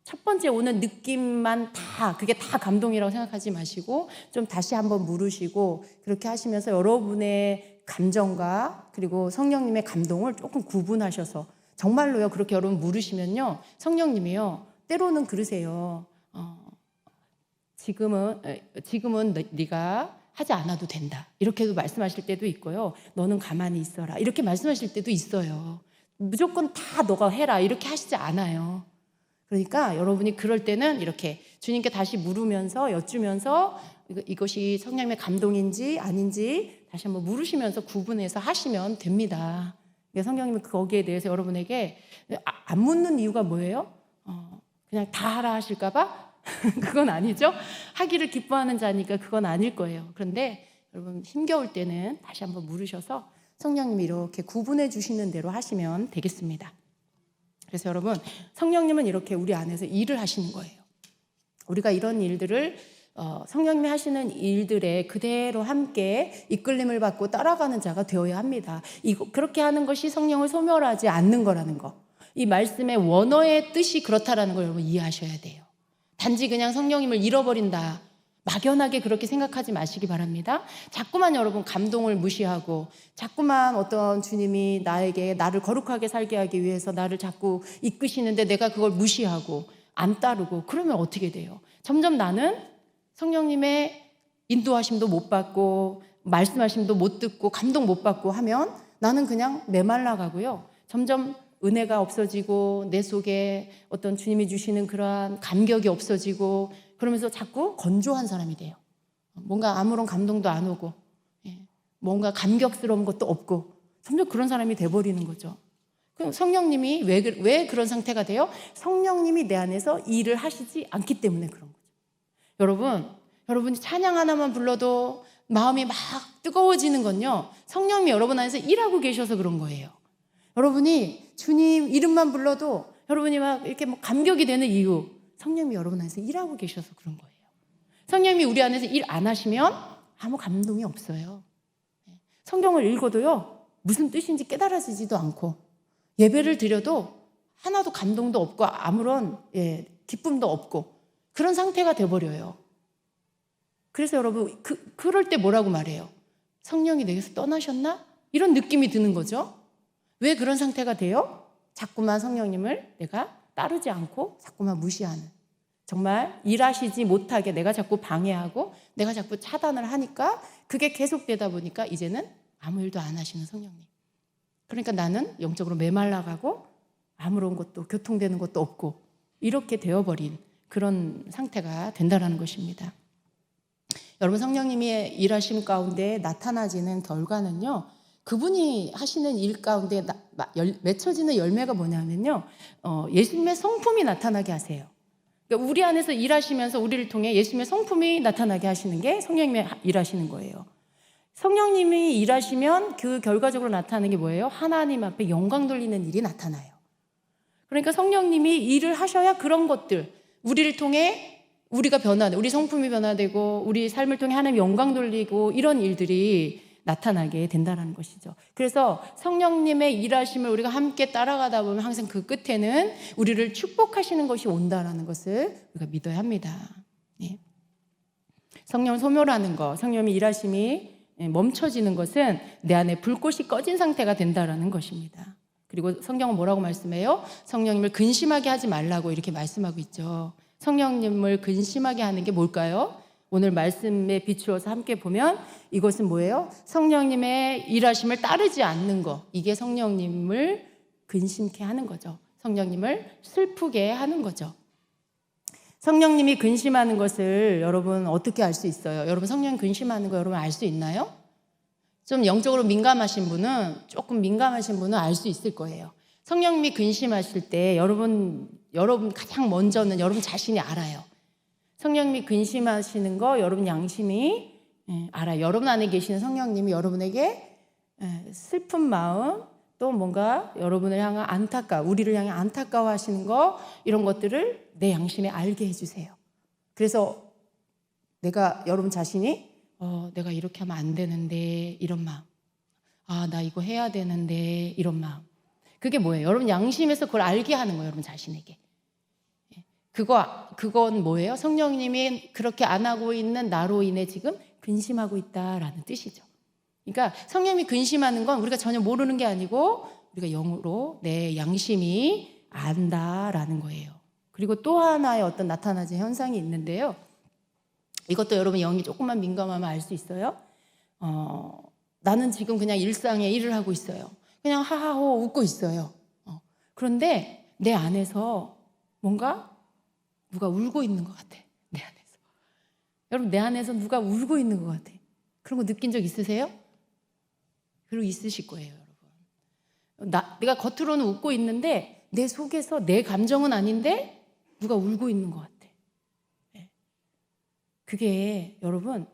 첫 번째 오는 느낌만 그게 다 감동이라고 생각하지 마시고 좀 다시 한번 물으시고, 그렇게 하시면서 여러분의 감정과 그리고 성령님의 감동을 조금 구분하셔서, 정말로요, 그렇게 여러분 물으시면요, 성령님이요, 때로는 그러세요. 지금은 네가 하지 않아도 된다, 이렇게도 말씀하실 때도 있고요. 너는 가만히 있어라, 이렇게 말씀하실 때도 있어요. 무조건 다 너가 해라 이렇게 하시지 않아요. 그러니까 여러분이 그럴 때는 이렇게 주님께 다시 물으면서, 여쭈면서 이것이 성령님의 감동인지 아닌지 다시 한번 물으시면서 구분해서 하시면 됩니다. 성령님은 거기에 대해서 여러분에게 안 묻는 이유가 뭐예요? 그냥 다 하라 하실까 봐? 그건 아니죠. 하기를 기뻐하는 자니까 그건 아닐 거예요. 그런데 여러분 힘겨울 때는 다시 한번 물으셔서 성령님이 이렇게 구분해 주시는 대로 하시면 되겠습니다. 그래서 여러분, 성령님은 이렇게 우리 안에서 일을 하시는 거예요. 우리가 이런 일들을 성령님이 하시는 일들에 그대로 함께 이끌림을 받고 따라가는 자가 되어야 합니다. 그렇게 하는 것이 성령을 소멸하지 않는 거라는 거, 이 말씀의 원어의 뜻이 그렇다라는 걸 여러분 이해하셔야 돼요. 단지 그냥 성령님을 잃어버린다, 막연하게 그렇게 생각하지 마시기 바랍니다. 자꾸만 여러분 감동을 무시하고 자꾸만 어떤 주님이 나를 거룩하게 살게 하기 위해서 나를 자꾸 이끄시는데 내가 그걸 무시하고 안 따르고 그러면 어떻게 돼요? 점점 나는 성령님의 인도하심도 못 받고 말씀하심도 못 듣고 감동 못 받고 하면 나는 그냥 메말라 가고요. 점점 은혜가 없어지고 내 속에 어떤 주님이 주시는 그러한 감격이 없어지고 그러면서 자꾸 건조한 사람이 돼요. 뭔가 아무런 감동도 안 오고 뭔가 감격스러운 것도 없고 점점 그런 사람이 돼버리는 거죠. 그럼 성령님이 왜 그런 상태가 돼요? 성령님이 내 안에서 일을 하시지 않기 때문에 그런 거죠. 여러분이 찬양 하나만 불러도 마음이 막 뜨거워지는 건요, 성령님이 여러분 안에서 일하고 계셔서 그런 거예요. 여러분이 주님 이름만 불러도 여러분이 막 이렇게 뭐 감격이 되는 이유, 성령님이 여러분 안에서 일하고 계셔서 그런 거예요. 성령님이 우리 안에서 일 안 하시면 아무 감동이 없어요. 성경을 읽어도요, 무슨 뜻인지 깨달아지지도 않고 예배를 드려도 하나도 감동도 없고 아무런 기쁨도 없고 그런 상태가 돼버려요. 그래서 여러분 그럴 때 뭐라고 말해요? 성령이 내게서 떠나셨나? 이런 느낌이 드는 거죠. 왜 그런 상태가 돼요? 자꾸만 성령님을 내가 따르지 않고 자꾸만 무시하는, 정말 일하시지 못하게 내가 자꾸 방해하고 내가 자꾸 차단을 하니까 그게 계속되다 보니까 이제는 아무 일도 안 하시는 성령님. 그러니까 나는 영적으로 메말라가고 아무런 것도 교통되는 것도 없고 이렇게 되어버린 그런 상태가 된다는 것입니다. 여러분, 성령님이 일하심 가운데 나타나지는 결과는요, 그분이 하시는 일 가운데 맺혀지는 열매가 뭐냐면요, 예수님의 성품이 나타나게 하세요. 그러니까 우리 안에서 일하시면서 우리를 통해 예수님의 성품이 나타나게 하시는 게 성령님이 일하시는 거예요. 성령님이 일하시면 그 결과적으로 나타나는 게 뭐예요? 하나님 앞에 영광 돌리는 일이 나타나요. 그러니까 성령님이 일을 하셔야 그런 것들, 우리를 통해 우리가 변화되고 우리 성품이 변화되고 우리 삶을 통해 하나님 영광 돌리고 이런 일들이 나타나게 된다는 것이죠. 그래서 성령님의 일하심을 우리가 함께 따라가다 보면 항상 그 끝에는 우리를 축복하시는 것이 온다는 것을 우리가 믿어야 합니다. 성령을 소멸하는 것, 성령의 일하심이 멈춰지는 것은 내 안에 불꽃이 꺼진 상태가 된다는 것입니다. 그리고 성경은 뭐라고 말씀해요? 성령님을 근심하게 하지 말라고 이렇게 말씀하고 있죠. 성령님을 근심하게 하는 게 뭘까요? 오늘 말씀에 비추어서 함께 보면 이것은 뭐예요? 성령님의 일하심을 따르지 않는 것, 이게 성령님을 근심케 하는 거죠. 성령님을 슬프게 하는 거죠. 성령님이 근심하는 것을 여러분 어떻게 알 수 있어요? 여러분 성령 근심하는 거 여러분 알 수 있나요? 좀 영적으로 민감하신 분은, 조금 민감하신 분은 알 수 있을 거예요. 성령님이 근심하실 때 여러분 가장 먼저는 여러분 자신이 알아요. 성령님이 근심하시는 거 여러분 양심이 알아요. 여러분 안에 계시는 성령님이 여러분에게 슬픈 마음, 또 뭔가 여러분을 향한 우리를 향해 안타까워하시는 거, 이런 것들을 내 양심에 알게 해주세요. 그래서 여러분 자신이 내가 이렇게 하면 안 되는데 이런 마음, 나 이거 해야 되는데 이런 마음, 그게 뭐예요? 여러분 양심에서 그걸 알게 하는 거예요. 여러분 자신에게. 그건 뭐예요? 성령님이 그렇게 안 하고 있는 나로 인해 지금 근심하고 있다라는 뜻이죠. 그러니까 성령님이 근심하는 건 우리가 전혀 모르는 게 아니고 우리가 영으로 내 양심이 안다라는 거예요. 그리고 또 하나의 어떤 나타나는 현상이 있는데요. 이것도 여러분 영이 조금만 민감하면 알 수 있어요. 나는 지금 그냥 일상에 일을 하고 있어요. 그냥 하하호 웃고 있어요. 그런데 내 안에서 뭔가 누가 울고 있는 것 같아. 내 안에서. 여러분, 내 안에서 누가 울고 있는 것 같아. 그런 거 느낀 적 있으세요? 그리고 있으실 거예요, 여러분. 내가 겉으로는 웃고 있는데 내 속에서 내 감정은 아닌데 누가 울고 있는 것 같아. 그게 여러분,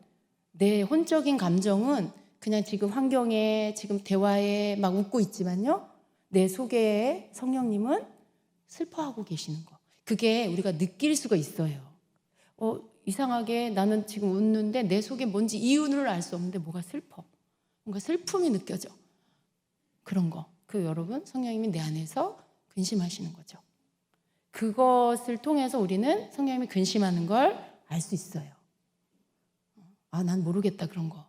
내 혼적인 감정은 그냥 지금 환경에, 지금 대화에 막 웃고 있지만요, 내 속에 성령님은 슬퍼하고 계시는 거. 그게 우리가 느낄 수가 있어요. 이상하게 나는 지금 웃는데 내 속에 뭔지 이유를 알 수 없는데 뭐가 슬퍼. 뭔가 슬픔이 느껴져. 그런 거. 여러분, 성령님이 내 안에서 근심하시는 거죠. 그것을 통해서 우리는 성령님이 근심하는 걸 알 수 있어요. 난 모르겠다 그런 거.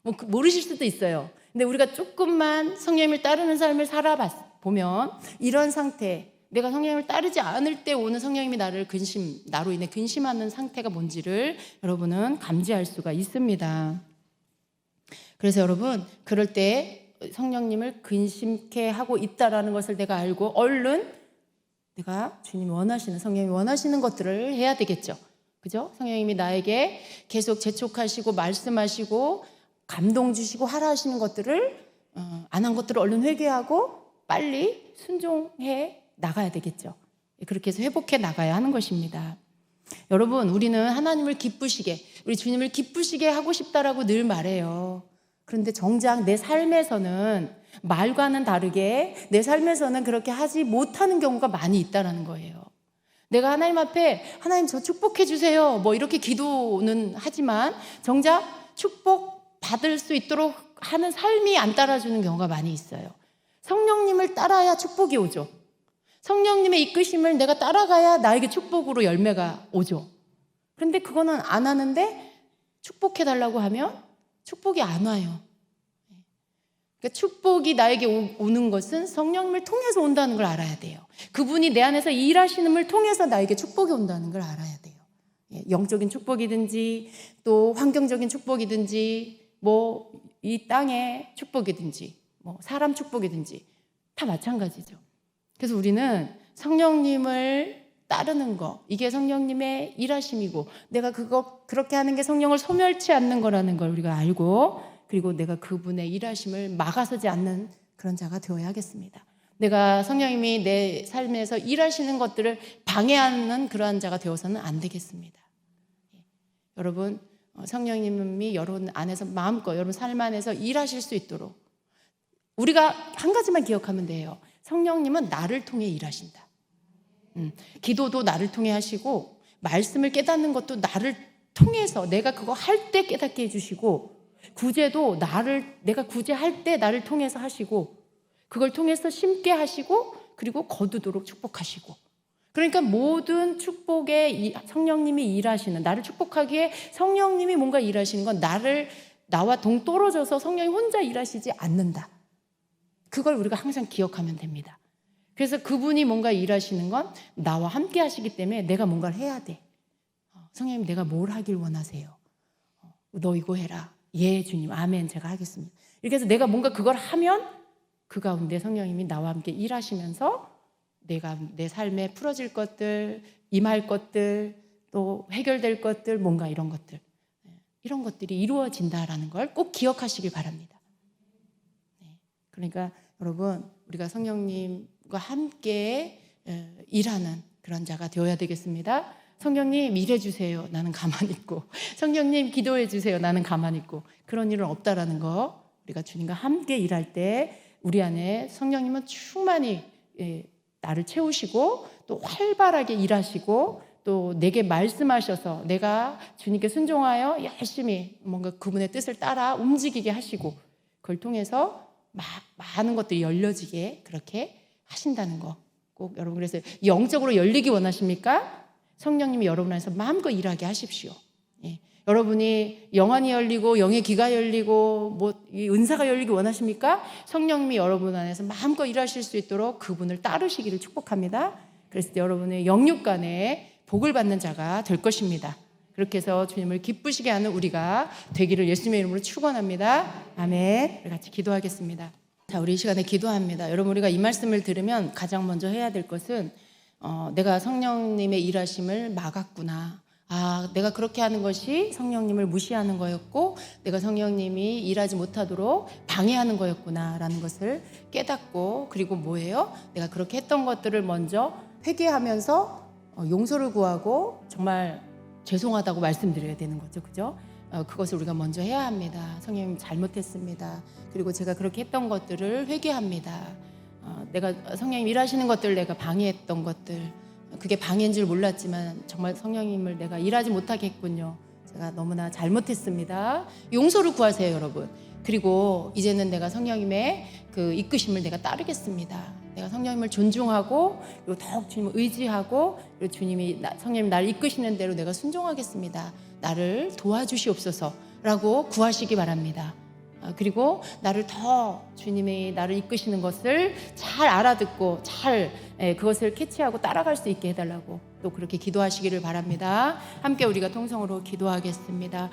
뭐 모르실 수도 있어요. 근데 우리가 조금만 성령님을 따르는 삶을 살아보면 이런 상태, 내가 성령님을 따르지 않을 때 오는 성령님이 나로 인해 근심하는 상태가 뭔지를 여러분은 감지할 수가 있습니다. 그래서 여러분, 그럴 때 성령님을 근심케 하고 있다라는 것을 내가 알고 얼른 내가 주님이 원하시는, 성령님이 원하시는 것들을 해야 되겠죠. 그죠? 성령님이 나에게 계속 재촉하시고 말씀하시고 감동 주시고 하라 하시는 것들을 안 한 것들을 얼른 회개하고 빨리 순종해 나가야 되겠죠. 그렇게 해서 회복해 나가야 하는 것입니다. 여러분, 우리는 하나님을 기쁘시게, 우리 주님을 기쁘시게 하고 싶다라고 늘 말해요. 그런데 정작 내 삶에서는 말과는 다르게 내 삶에서는 그렇게 하지 못하는 경우가 많이 있다라는 거예요. 내가 하나님 앞에 하나님 저 축복해 주세요 뭐 이렇게 기도는 하지만 정작 축복 받을 수 있도록 하는 삶이 안 따라주는 경우가 많이 있어요. 성령님을 따라야 축복이 오죠. 성령님의 이끄심을 내가 따라가야 나에게 축복으로 열매가 오죠. 그런데 그거는 안 하는데 축복해 달라고 하면 축복이 안 와요. 그러니까 축복이 나에게 오는 것은 성령님을 통해서 온다는 걸 알아야 돼요. 그분이 내 안에서 일하시는 걸 통해서 나에게 축복이 온다는 걸 알아야 돼요. 영적인 축복이든지 또 환경적인 축복이든지 뭐 이 땅의 축복이든지 뭐 사람 축복이든지 다 마찬가지죠. 그래서 우리는 성령님을 따르는 거, 이게 성령님의 일하심이고 내가 그렇게 하는 게 성령을 소멸치 않는 거라는 걸 우리가 알고, 그리고 내가 그분의 일하심을 막아서지 않는 그런 자가 되어야겠습니다. 내가 성령님이 내 삶에서 일하시는 것들을 방해하는 그러한 자가 되어서는 안 되겠습니다. 여러분, 성령님이 여러분 안에서 마음껏 여러분 삶 안에서 일하실 수 있도록 우리가 한 가지만 기억하면 돼요. 성령님은 나를 통해 일하신다. 기도도 나를 통해 하시고 말씀을 깨닫는 것도 나를 통해서 내가 그거 할 때 깨닫게 해주시고, 구제도 내가 구제할 때 나를 통해서 하시고, 그걸 통해서 심게 하시고, 그리고 거두도록 축복하시고. 그러니까 모든 축복에 성령님이 일하시는, 나를 축복하기에 성령님이 뭔가 일하시는 건 나와 동떨어져서 성령이 혼자 일하시지 않는다. 그걸 우리가 항상 기억하면 됩니다. 그래서 그분이 뭔가 일하시는 건 나와 함께 하시기 때문에 내가 뭔가를 해야 돼. 성령님, 내가 뭘 하길 원하세요? 너 이거 해라. 예, 주님. 아멘. 제가 하겠습니다. 이렇게 해서 내가 뭔가 그걸 하면 그 가운데 성령님이 나와 함께 일하시면서 내가 내 삶에 풀어질 것들, 임할 것들, 또 해결될 것들, 뭔가 이런 것들이 이루어진다라는 걸 꼭 기억하시길 바랍니다. 그러니까 여러분, 우리가 성령님과 함께 일하는 그런 자가 되어야 되겠습니다. 성령님 일해 주세요. 나는 가만히 있고. 성령님 기도해 주세요. 나는 가만히 있고. 그런 일은 없다라는 거, 우리가 주님과 함께 일할 때 우리 안에 성령님은 충만히 나를 채우시고 또 활발하게 일하시고 또 내게 말씀하셔서 내가 주님께 순종하여 열심히 뭔가 그분의 뜻을 따라 움직이게 하시고, 그걸 통해서 많은 것들이 열려지게 그렇게 하신다는 거 꼭 여러분, 그래서 영적으로 열리기 원하십니까? 성령님이 여러분 안에서 마음껏 일하게 하십시오. 여러분이 영안이 열리고 영의 귀가 열리고 이 은사가 열리기 원하십니까? 성령님이 여러분 안에서 마음껏 일하실 수 있도록 그분을 따르시기를 축복합니다. 그랬을 때 여러분의 영육간에 복을 받는 자가 될 것입니다. 그렇게 해서 주님을 기쁘시게 하는 우리가 되기를 예수님의 이름으로 축원합니다. 아멘. 우리 같이 기도하겠습니다. 자, 우리 이 시간에 기도합니다. 여러분, 우리가 이 말씀을 들으면 가장 먼저 해야 될 것은 내가 성령님의 일하심을 막았구나. 내가 그렇게 하는 것이 성령님을 무시하는 거였고 내가 성령님이 일하지 못하도록 방해하는 거였구나라는 것을 깨닫고, 그리고 뭐예요? 내가 그렇게 했던 것들을 먼저 회개하면서 용서를 구하고 정말 죄송하다고 말씀드려야 되는 거죠. 그죠? 그것을 우리가 먼저 해야 합니다. 성령님 잘못했습니다. 그리고 제가 그렇게 했던 것들을 회개합니다. 내가 성령님 일하시는 것들, 내가 방해했던 것들, 그게 방해인 줄 몰랐지만 정말 성령님을 내가 일하지 못하게 했군요. 제가 너무나 잘못했습니다. 용서를 구하세요, 여러분. 그리고 이제는 내가 성령님의 그 이끄심을 내가 따르겠습니다. 내가 성령님을 존중하고 그리고 더욱 주님을 의지하고 그리고 성령님이 나를 이끄시는 대로 내가 순종하겠습니다. 나를 도와주시옵소서라고 구하시기 바랍니다. 그리고 나를 더 주님이 나를 이끄시는 것을 잘 알아듣고 잘 그것을 캐치하고 따라갈 수 있게 해달라고 또 그렇게 기도하시기를 바랍니다. 함께 우리가 통성으로 기도하겠습니다.